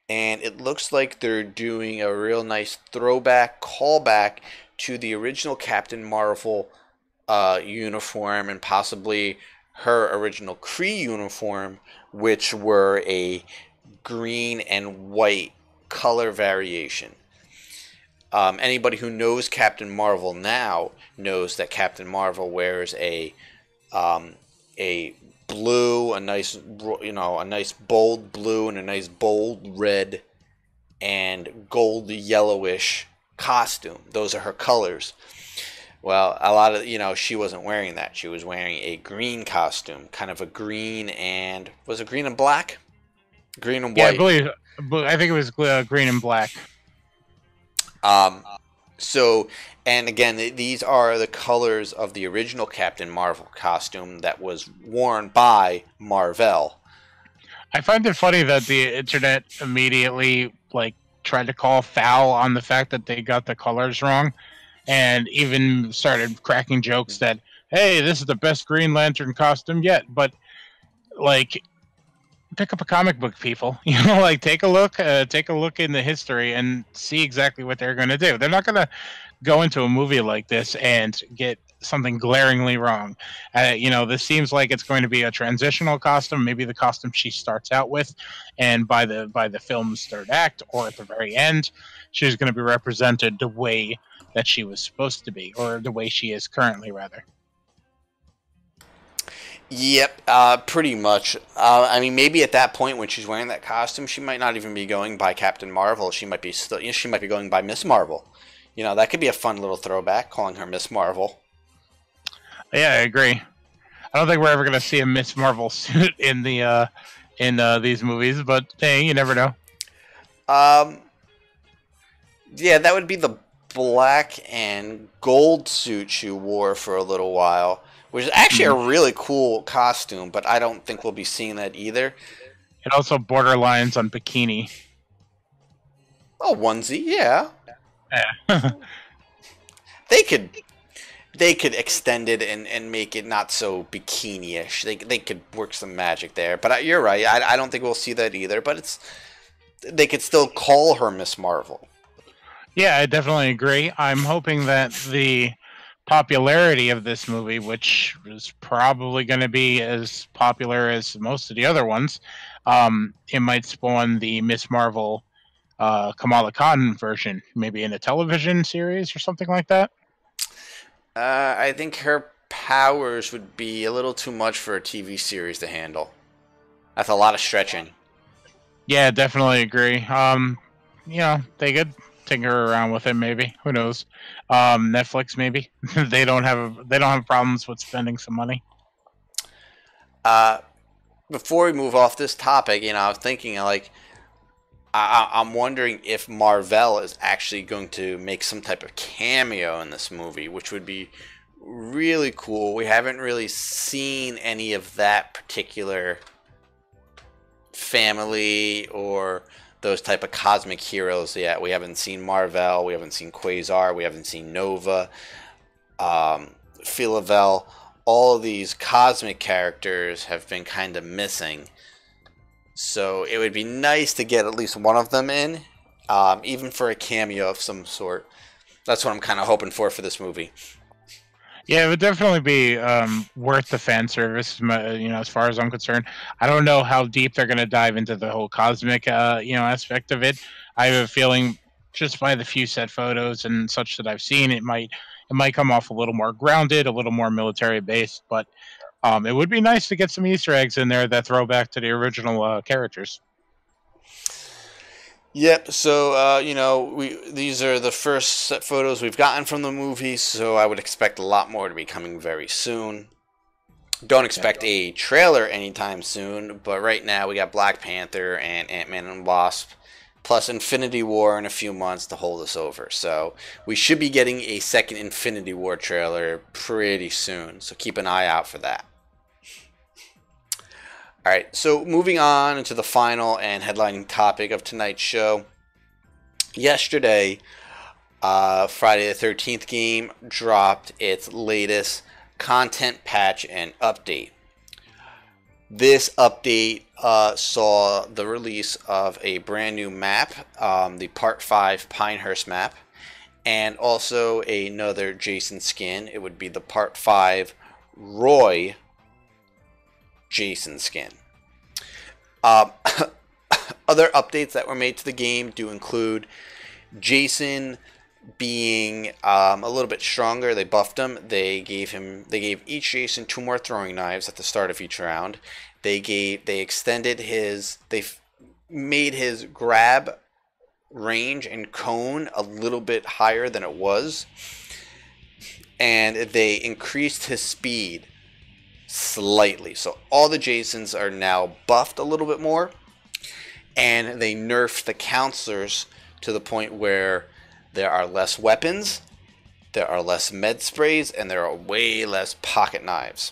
and it looks like they're doing a real nice throwback callback to the original Captain Marvel uniform, and possibly her original Kree uniform, which were a green and white color variation. Anybody who knows Captain Marvel now knows that Captain Marvel wears a blue, a nice bold blue and a nice bold red and gold yellowish costume. Those are her colors. Well, a lot of, she wasn't wearing that. She was wearing a green costume, kind of a green and, was it green and black? Green and white. Yeah, I think it was green and black. So, and again, these are the colors of the original Captain Marvel costume that was worn by Marvel. I find it funny that the internet immediately, tried to call foul on the fact that they got the colors wrong. And even started cracking jokes that, hey, this is the best Green Lantern costume yet. But, pick up a comic book, people. Take a look in the history and see exactly what they're going to do. They're not going to go into a movie like this and get something glaringly wrong. This seems like it's going to be a transitional costume, maybe the costume she starts out with, and by the film's third act or at the very end, she's going to be represented the way that she was supposed to be, or the way she is currently, rather. Yep, pretty much. I mean, maybe at that point when she's wearing that costume, she might not even be going by Captain Marvel. She might be she might be going by Miss Marvel. That could be a fun little throwback, calling her Miss Marvel. Yeah, I agree. I don't think we're ever going to see a Miss Marvel suit in these movies, but hey, you never know. Yeah, that would be the black and gold suit she wore for a little while, which is actually a really cool costume, but I don't think we'll be seeing that either. It also borderlines on bikini. Oh, onesie, yeah. Yeah. They could extend it and make it not so bikini-ish. They could work some magic there. But you're right. I don't think we'll see that either. But they could still call her Miss Marvel. Yeah, I definitely agree. I'm hoping that the popularity of this movie, which is probably going to be as popular as most of the other ones, it might spawn the Miss Marvel Kamala Khan version, maybe in a television series or something like that. I think her powers would be a little too much for a TV series to handle. That's a lot of stretching. Yeah, definitely agree. They could tinker around with it, maybe. Who knows? Netflix, maybe. they don't have problems with spending some money. Before we move off this topic, I was thinking I'm wondering if Marvel is actually going to make some type of cameo in this movie, which would be really cool. We haven't really seen any of that particular family or those type of cosmic heroes yet. We haven't seen Marvel, we haven't seen Quasar, we haven't seen Nova, Philavel. All of these cosmic characters have been kind of missing. So it would be nice to get at least one of them in, even for a cameo of some sort. That's what I'm kind of hoping for this movie. Yeah, it would definitely be worth the fan service, as far as I'm concerned. I don't know how deep they're going to dive into the whole cosmic, aspect of it. I have a feeling, just by the few set photos and such that I've seen, it might come off a little more grounded, a little more military based. But it would be nice to get some Easter eggs in there that throw back to the original characters. Yep, so, these are the first set photos we've gotten from the movie, so I would expect a lot more to be coming very soon. Don't expect a trailer anytime soon, but right now we got Black Panther and Ant-Man and Wasp, plus Infinity War in a few months to hold us over. So we should be getting a second Infinity War trailer pretty soon, so keep an eye out for that. Alright, so moving on into the final and headlining topic of tonight's show. Yesterday, Friday the 13th game dropped its latest content patch and update. This update saw the release of a brand new map, the Part 5 Pinehurst map, and also another Jason skin. It would be the Part 5 Roy Jason skin. Other updates that were made to the game do include Jason being a little bit stronger. They buffed him. They gave each Jason 2 more throwing knives at the start of each round. They made his grab range and cone a little bit higher than it was, and they increased his speed slightly. So all the Jasons are now buffed a little bit more, and they nerfed the counselors to the point where there are less weapons, there are less med sprays, and there are way less pocket knives.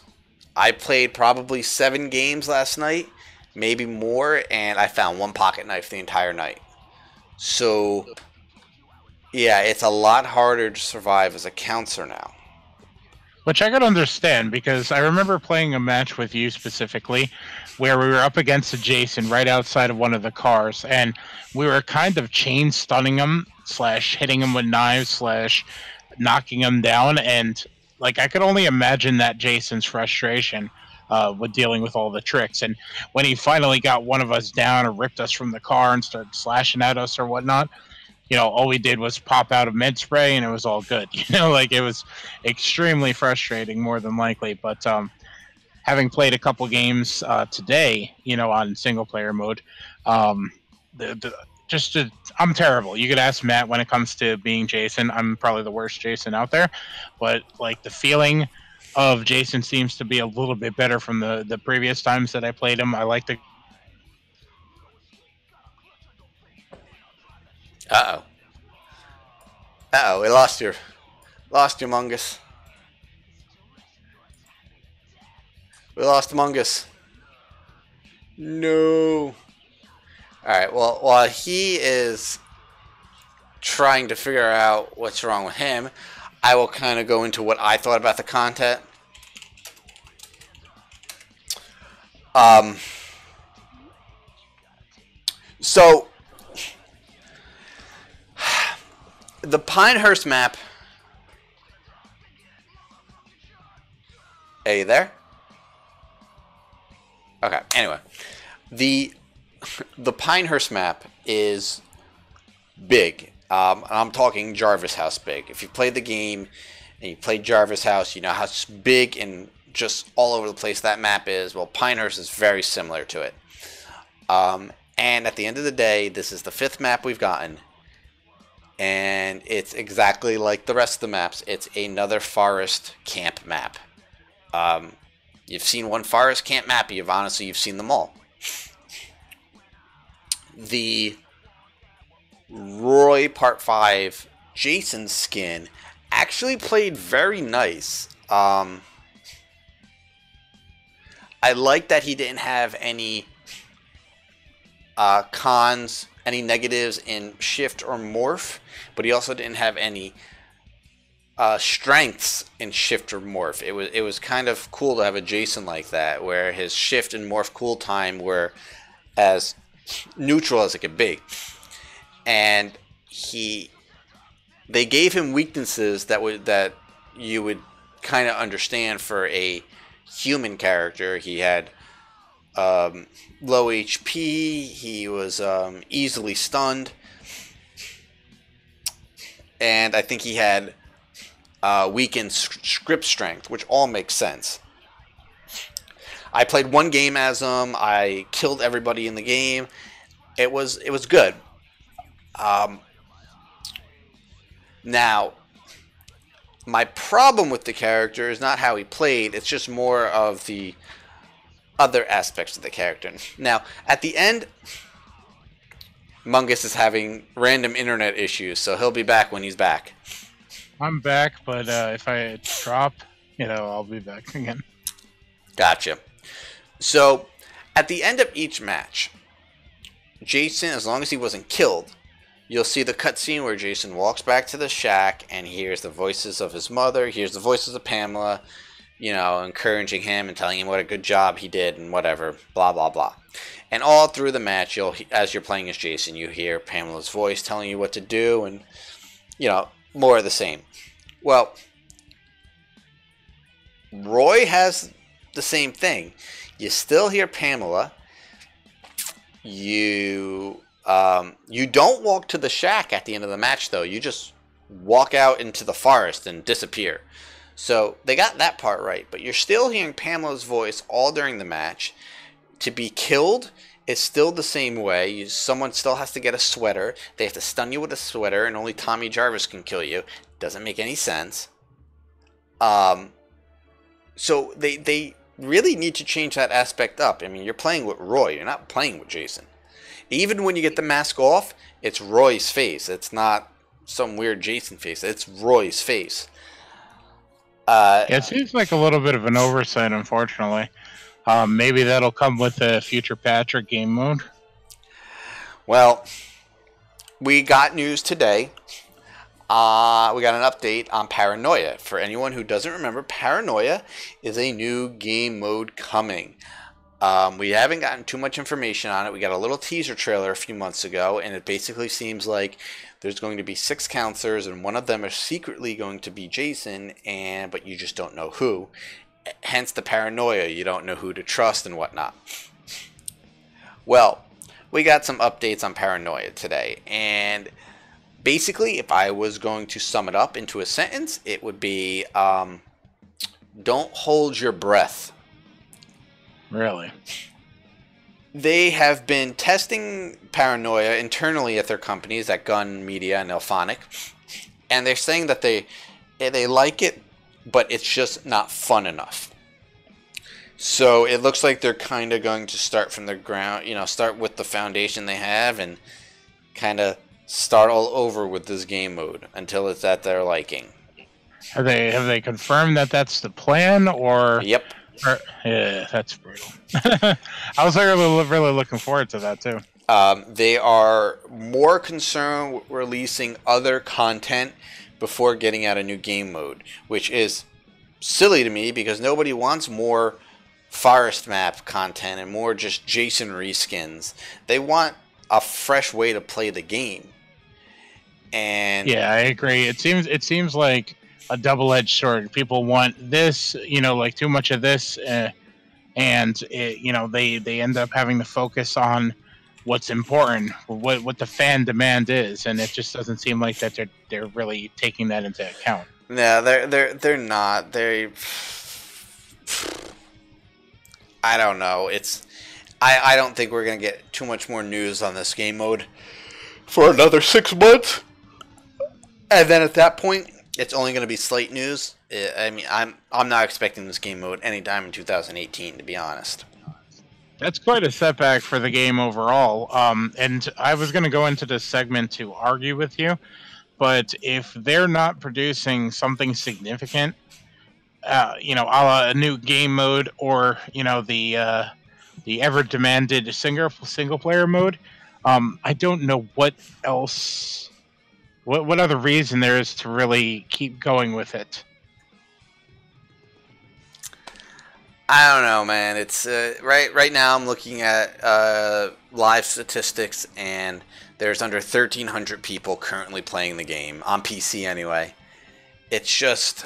I played probably 7 games last night, maybe more, and I found 1 pocket knife the entire night. So yeah, it's a lot harder to survive as a counselor now. Which I could understand, because I remember playing a match with you specifically where we were up against a Jason right outside of one of the cars, and we were kind of chain stunning him / hitting him with knives / knocking him down, and like I could only imagine that Jason's frustration with dealing with all the tricks. And when he finally got one of us down or ripped us from the car and started slashing at us or whatnot, all we did was pop out of med spray and it was all good. Like it was extremely frustrating, more than likely. But having played a couple games today, on single player mode, I'm terrible. You could ask Matt when it comes to being Jason. I'm probably the worst Jason out there. But like the feeling of Jason seems to be a little bit better from the previous times that I played him. I like the Uh-oh, we lost your Mungus. We lost Mungus. No. Alright, well, while he is trying to figure out what's wrong with him, I will kind of go into what I thought about the content. So the Pinehurst map. Are you there? Okay, anyway. The Pinehurst map is big. I'm talking Jarvis House big. If you played the game and you played Jarvis House, you know how big and just all over the place that map is. Well, Pinehurst is very similar to it. And at the end of the day, this is the 5th map we've gotten. And it's exactly like the rest of the maps. It's another forest camp map. You've seen one forest camp map. You've seen them all. The Roy Part 5 Jason skin actually played very nice. I like that he didn't have any cons, any negatives in shift or morph, but he also didn't have any strengths in shift or morph. It was kind of cool to have a Jason like that, where his shift and morph cool time were as neutral as it could be, and they gave him weaknesses that you would kind of understand for a human character. He had low HP. He was easily stunned, and I think he had weakened script strength, which all makes sense. I played one game as him. I killed everybody in the game. It was good. Now, my problem with the character is not how he played. It's just more of the other aspects of the character. Now, at the end, Mungus is having random internet issues, so he'll be back when he's back. I'm back, but if I drop, I'll be back again. Gotcha. So, at the end of each match, Jason, as long as he wasn't killed, you'll see the cutscene where Jason walks back to the shack and hears the voices of his mother, hears the voices of Pamela, encouraging him and telling him what a good job he did and whatever, blah, blah, blah. And all through the match, as you're playing as Jason, you hear Pamela's voice telling you what to do and, more of the same. Well, Roy has the same thing. You still hear Pamela. You don't walk to the shack at the end of the match, though. You just walk out into the forest and disappear. So they got that part right, but you're still hearing Pamela's voice all during the match. To be killed is still the same way. Someone still has to get a sweater. They have to stun you with a sweater, and only Tommy Jarvis can kill you. Doesn't make any sense. So they really need to change that aspect up. I mean, you're playing with Roy. You're not playing with Jason. Even when you get the mask off, it's Roy's face. It's not some weird Jason face. It's Roy's face. It seems like a little bit of an oversight, unfortunately. Maybe that'll come with a future patch or game mode. Well, we got news today. We got an update on Paranoia. For anyone who doesn't remember, Paranoia is a new game mode coming. We haven't gotten too much information on it. We got a little teaser trailer a few months ago, and it basically seems like there's going to be 6 counselors, and one of them is secretly going to be Jason, but you just don't know who. Hence the paranoia. You don't know who to trust and whatnot. Well, we got some updates on Paranoia today, and basically, if I was going to sum it up into a sentence, it would be, don't hold your breath. Really? They have been testing Paranoia internally at their companies, at Gun Media and Elphonic, and they're saying that they like it, but it's just not fun enough. So it looks like they're kind of going to start from the ground, start with the foundation they have and kind of start all over with this game mode until it's at their liking. Have they confirmed that that's the plan, or? Yep. Yeah, that's brutal. I was really looking forward to that too. They are more concerned with releasing other content before getting out a new game mode, which is silly to me because nobody wants more forest map content and more just Jason reskins. They want a fresh way to play the game. And yeah, I agree. It seems like a double-edged sword. People want this, like too much of this, and they end up having to focus on what's important, what the fan demand is, and it just doesn't seem like that they're really taking that into account. No, they're not. I don't know. I don't think we're gonna get too much more news on this game mode for another 6 months, and then at that point, it's only going to be slight news. I mean, I'm not expecting this game mode anytime in 2018, to be honest. That's quite a setback for the game overall. And I was going to go into this segment to argue with you, but if they're not producing something significant you know, a la a new game mode, or you know, the ever demanded single player mode. I don't know what else, what other reason there is to really keep going with it. I don't know, man. It's right now. I'm looking at live statistics, and there's under 1,300 people currently playing the game on PC. Anyway, it's just.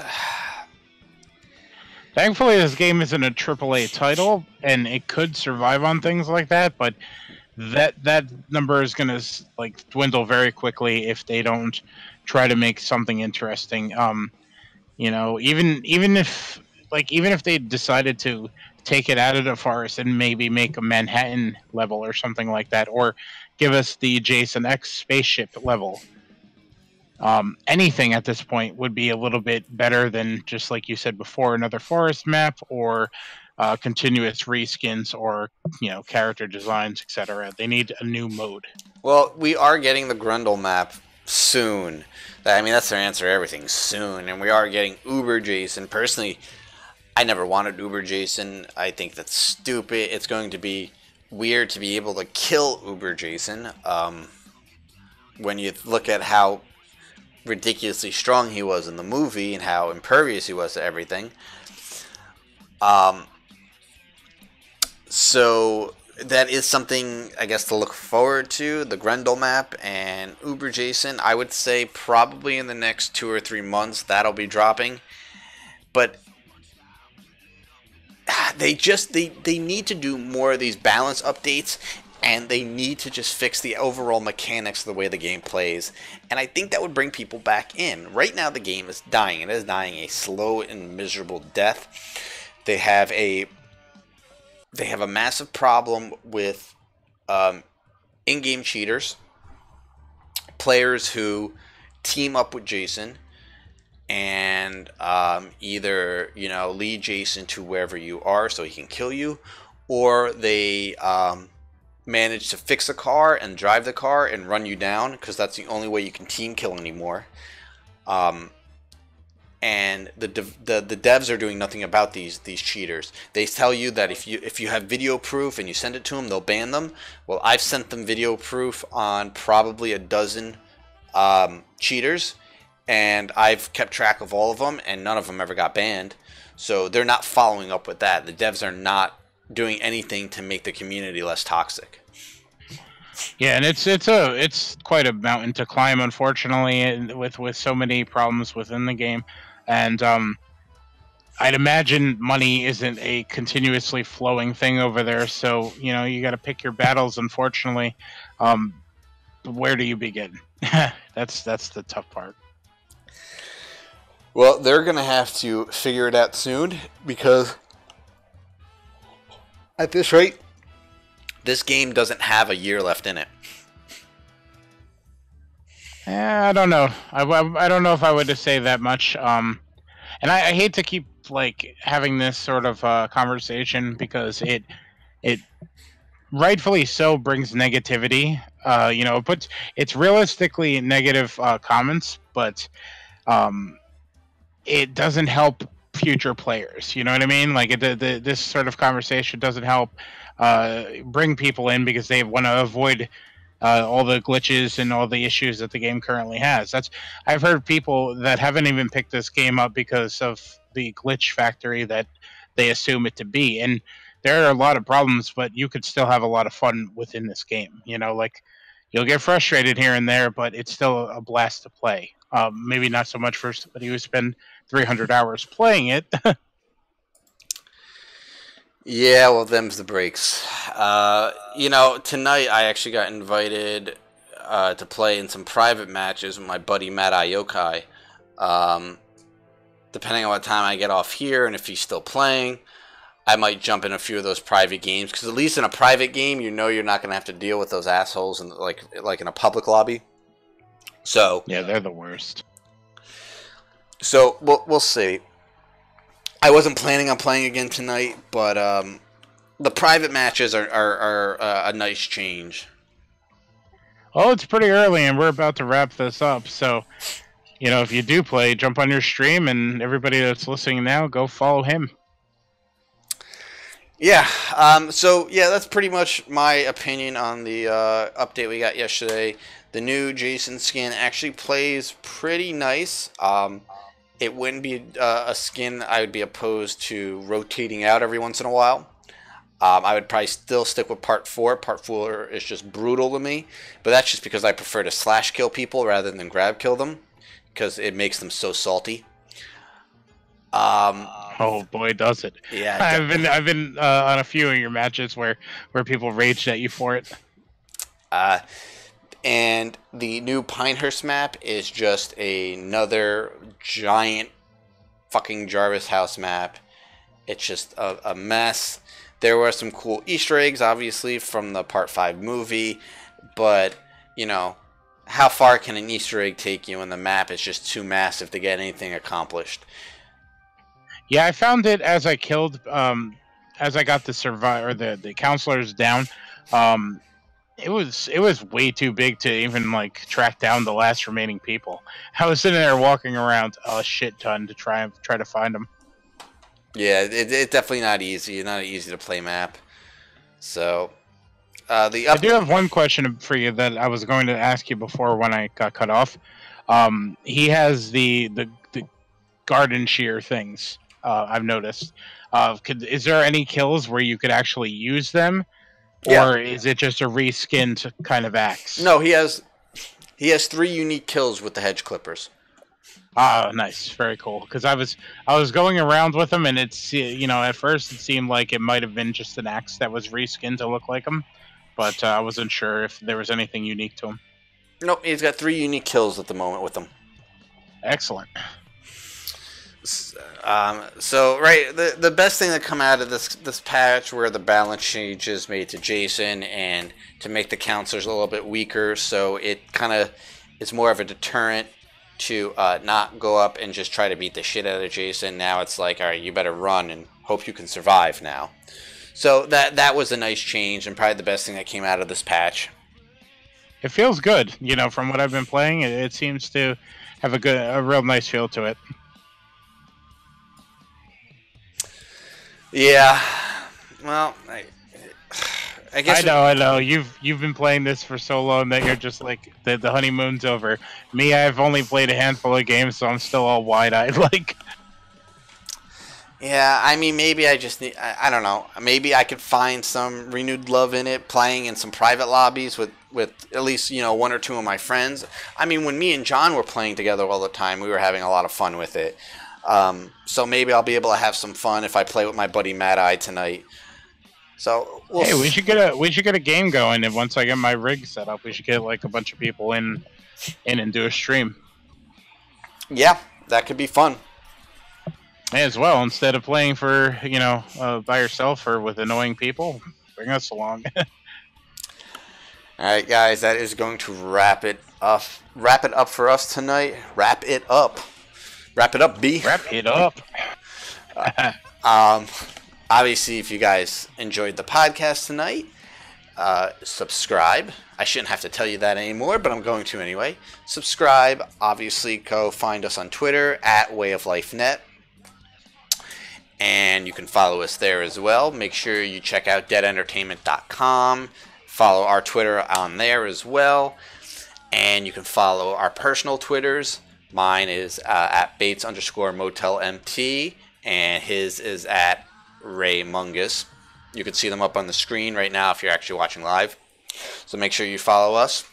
Thankfully, this game isn't a AAA title, and it could survive on things like that. But that number is gonna like dwindle very quickly if they don't try to make something interesting. You know, even if they decided to take it out of the forest and maybe make a Manhattan level or something like that, or give us the Jason X spaceship level. Anything at this point would be a little bit better than, just like you said before, another forest map, or continuous reskins, or you know, character designs, etc. They need a new mode. Well, we are getting the Grundle map soon. I mean, that's their answer to everything, soon. And we are getting Uber Jason. Personally, I never wanted Uber Jason. I think that's stupid. It's going to be weird to be able to kill Uber Jason. When you look at how ridiculously strong he was in the movie and how impervious he was to everything. So that is something, I guess, to look forward to, the Grendel map and Uber Jason. I would say probably in the next 2 or 3 months that'll be dropping. But they need to do more of these balance updates, and they need to just fix the overall mechanics of the way the game plays. And I think that would bring people back in. Right now the game is dying. It is dying a slow and miserable death. They have a massive problem with in-game cheaters, players who team up with Jason and either, you know, lead Jason to wherever you are so he can kill you, or they manage to fix a car and drive the car and run you down, because that's the only way you can team kill anymore. And the devs are doing nothing about these cheaters. They tell you that if you have video proof and you send it to them, they'll ban them. Well, I've sent them video proof on probably a dozen cheaters, and I've kept track of all of them, and none of them ever got banned. So they're not following up with that. The devs are not doing anything to make the community less toxic. Yeah, and it's quite a mountain to climb, unfortunately, and with so many problems within the game. And I'd imagine money isn't a continuously flowing thing over there, so you know, you got to pick your battles. Unfortunately, where do you begin? That's the tough part. Well, they're gonna have to figure it out soon, because at this rate, this game doesn't have a year left in it. I don't know. I don't know if I would say that much. And I hate to keep like having this sort of conversation, because it rightfully so brings negativity. You know, it's realistically negative comments, but it doesn't help future players. You know what I mean? Like this sort of conversation doesn't help bring people in, because they want to avoid all the glitches and all the issues that the game currently has. I've heard people that haven't even picked this game up because of the glitch factory that they assume it to be. And there are a lot of problems, but you could still have a lot of fun within this game. You know, like you'll get frustrated here and there, but it's still a blast to play. Maybe not so much for somebody who spend 300 hours playing it. Yeah, well, them's the breaks. You know, tonight I actually got invited to play in some private matches with my buddy Matt Iokai. Depending on what time I get off here and if he's still playing, I might jump in a few of those private games, because at least in a private game, you know, you're not going to have to deal with those assholes in, like in a public lobby. So yeah, they're the worst. So we'll see. I wasn't planning on playing again tonight, but the private matches are a nice change. Oh, it's pretty early, and we're about to wrap this up. So, if you do play, jump on your stream, and everybody that's listening now, go follow him. Yeah. So yeah, that's pretty much my opinion on the update we got yesterday. The new Jason skin actually plays pretty nice. It wouldn't be a skin I would be opposed to rotating out every once in a while. I would probably still stick with Part 4. Part 4 is just brutal to me, but that's just because I prefer to slash kill people rather than grab kill them, because it makes them so salty. Oh boy, does it! Yeah, I've been on a few of your matches where people raged at you for it. And the new Pinehurst map is just another giant fucking Jarvis House map. It's just a mess. There were some cool Easter eggs, obviously, from the Part 5 movie, but, how far can an Easter egg take you when the map is just too massive to get anything accomplished? Yeah, I found it as I killed, as I got the counselors down. It was way too big to even track down the last remaining people. I was sitting there walking around a shit ton to try to find them. Yeah, it's definitely not easy. Not an easy to play map. So, I do have one question for you that I was going to ask you before when I got cut off. He has the garden shear things. I've noticed. Is there any kills where you could actually use them, or is it just a reskinned kind of axe? No, he has 3 unique kills with the hedge clippers. Ah, nice, very cool. Because I was going around with him, and it's at first it seemed like it might have been just an axe that was reskinned to look like him, but I wasn't sure if there was anything unique to him. Nope, he's got 3 unique kills at the moment with him. Excellent. So right, the best thing that come out of this patch were the balance changes made to Jason and to make the counselors a little bit weaker, so it kind of is more of a deterrent to not go up and just try to beat the shit out of Jason. Now it's like, all right, you better run and hope you can survive now. So that was a nice change and probably the best thing that came out of this patch. It feels good, from what I've been playing. It seems to have a real nice feel to it. Yeah, well, I guess I know. You've been playing this for so long that you're just like the honeymoon's over. Me, I've only played a handful of games, so I'm still all wide-eyed. Yeah, I mean, maybe I just need. I don't know. Maybe I could find some renewed love in it, playing in some private lobbies with at least 1 or 2 of my friends. I mean, when me and John were playing together all the time, we were having a lot of fun with it. So maybe I'll be able to have some fun if I play with my buddy Mad Eye tonight. So we should get a game going, and once I get my rig set up, we should get a bunch of people in and do a stream. Yeah, that could be fun. May as well, instead of playing for by yourself or with annoying people, bring us along. All right, guys, that is going to wrap it up. Wrap it up for us tonight. Wrap it up. Wrap it up, B. Wrap it up. Obviously, if you guys enjoyed the podcast tonight, subscribe. I shouldn't have to tell you that anymore, but I'm going to anyway. Subscribe. Obviously, go find us on Twitter at WayOfLifeNet. And you can follow us there as well. Make sure you check out deadentertainment.com. Follow our Twitter on there as well. And you can follow our personal Twitters. Mine is at Bates_MotelMT, and his is at Ray Mungus. You can see them up on the screen right now if you're actually watching live. So make sure you follow us.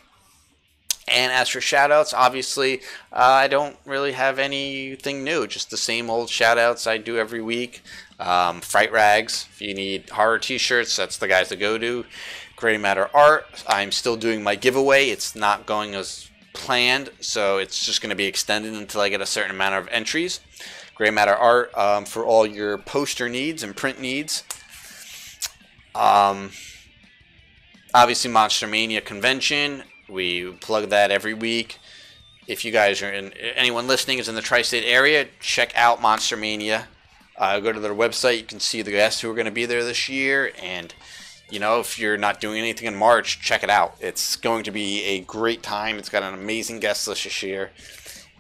And as for shoutouts, obviously, I don't really have anything new. Just the same old shoutouts I do every week. Fright Rags, if you need horror t-shirts, that's the guys to go to. Gray Matter Art, I'm still doing my giveaway. It's not going as planned, so it's just going to be extended until I get a certain amount of entries. Gray Matter Art for all your poster needs and print needs. Obviously, Monster Mania Convention. We plug that every week. If you guys are anyone listening is in the tri-state area, check out Monster Mania. Go to their website. You can see the guests who are going to be there this year. And, if you're not doing anything in March, check it out. It's going to be a great time. It's got an amazing guest list this year.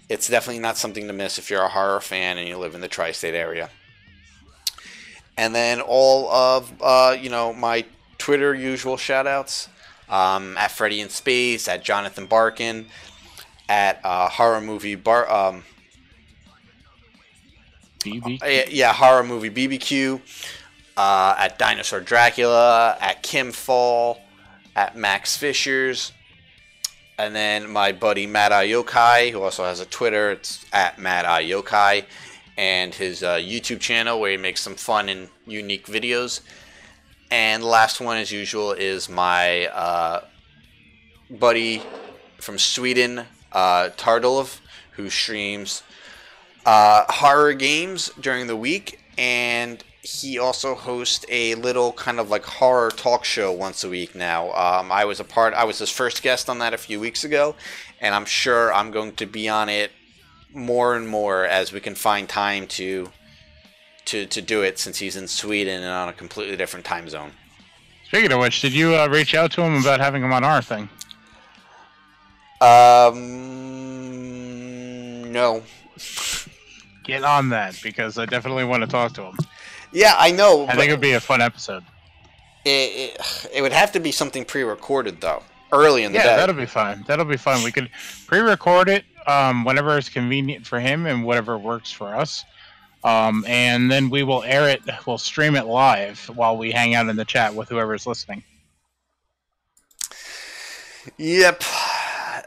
it's definitely not something to miss if you're a horror fan and you live in the tri-state area. And then all of my Twitter usual shout-outs, at Freddy in Space, at Jonathan Barkin, at Horror Movie BBQ. Horror Movie BBQ, at Dinosaur Dracula, at Kim Fall, at Max Fishers, and then my buddy Mad Eye Yokai, who also has a Twitter. It's at Mad Eye Yokai, and his YouTube channel where he makes some fun and unique videos. And the last one, as usual, is my buddy from Sweden, Tardolov, who streams horror games during the week, and he also hosts a little kind of like horror talk show once a week now. I was his first guest on that a few weeks ago, and I'm sure I'm going to be on it more and more as we can find time to do it, since he's in Sweden and on a completely different time zone. Speaking of which, did you reach out to him about having him on our thing? No. Get on that, because I definitely want to talk to him. Yeah, I know. I think it would be a fun episode. It would have to be something pre-recorded, though, early in the day. Yeah, that'll be fine. That'll be fun. We could pre-record it whenever it's convenient for him and whatever works for us. And then we will air it. We'll stream it live while we hang out in the chat with whoever's listening. Yep.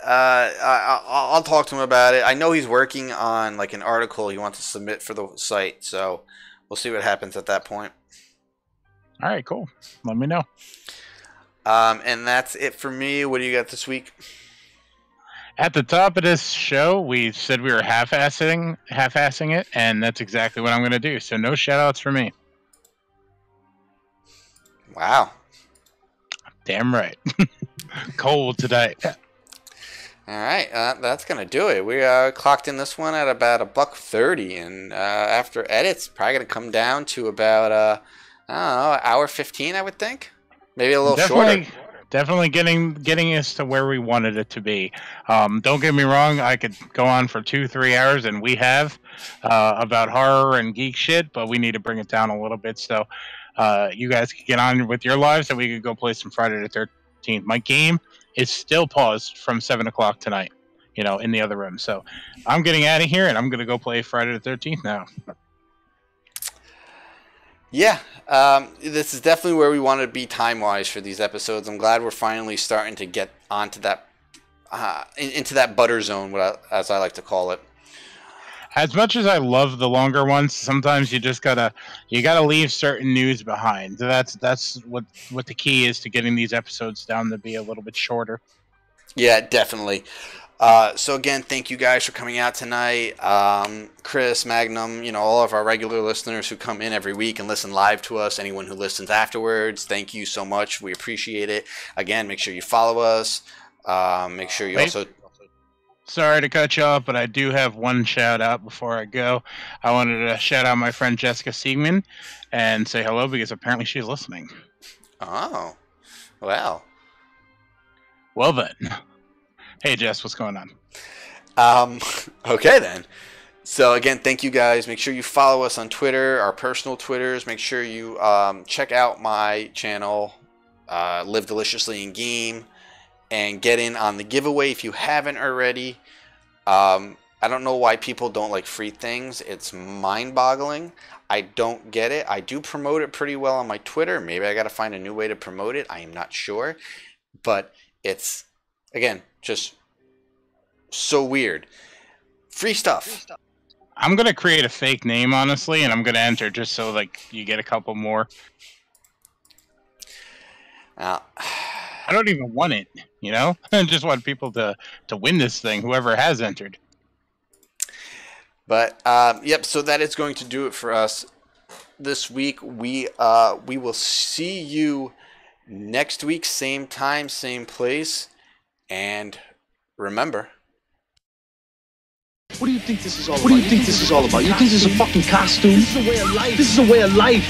I'll talk to him about it. I know he's working on like an article he wants to submit for the site, so we'll see what happens at that point. All right, cool. Let me know. And that's it for me. What do you got this week? At the top of this show, we said we were half-assing it, and that's exactly what I'm going to do. So no shout-outs for me. Wow. Damn right. Cold today. All right, that's going to do it. We clocked in this one at about $1.30, and after edits, probably going to come down to about, I don't know, hour 15, I would think. Maybe a little shorter. Definitely getting us to where we wanted it to be. Don't get me wrong, I could go on for 2-3 hours, and we have, about horror and geek shit, but we need to bring it down a little bit, so you guys can get on with your lives, and we could go play some Friday the 13th. My game is still paused from 7 o'clock tonight, in the other room. So I'm getting out of here, and I'm going to go play Friday the 13th now. Yeah, this is definitely where we want to be time-wise for these episodes. I'm glad we're finally starting to get onto that, into that butter zone, as I like to call it. As much as I love the longer ones, sometimes you just gotta leave certain news behind. That's what the key is to getting these episodes down to be a little bit shorter. Yeah, definitely. So again, thank you guys for coming out tonight. Chris, Magnum, all of our regular listeners who come in every week and listen live to us. Anyone who listens afterwards, thank you so much. We appreciate it. Again, make sure you follow us. Make sure you also. Sorry to cut you off, but I do have one shout out before I go. I wanted to shout out my friend Jessica Siegman and say hello because apparently she's listening. Oh, wow. Well then. Hey Jess, what's going on? Okay then. So again, thank you guys. Make sure you follow us on Twitter, our personal Twitters. Make sure you check out my channel, Live Deliciously in Game, and get in on the giveaway if you haven't already. I don't know why people don't like free things. It's mind-boggling. I don't get it. I do promote it pretty well on my Twitter. Maybe I got to find a new way to promote it. I am not sure. But it's, again, just so weird. Free stuff. I'm going to create a fake name, honestly, and I'm going to enter just so you get a couple more. I don't even want it, I just want people to win this thing, whoever has entered. But, yep, so that is going to do it for us this week. We will see you next week, same time, same place. And remember... What do you think this is all about? You think this is a fucking costume? This is a way of life. This is a way of life.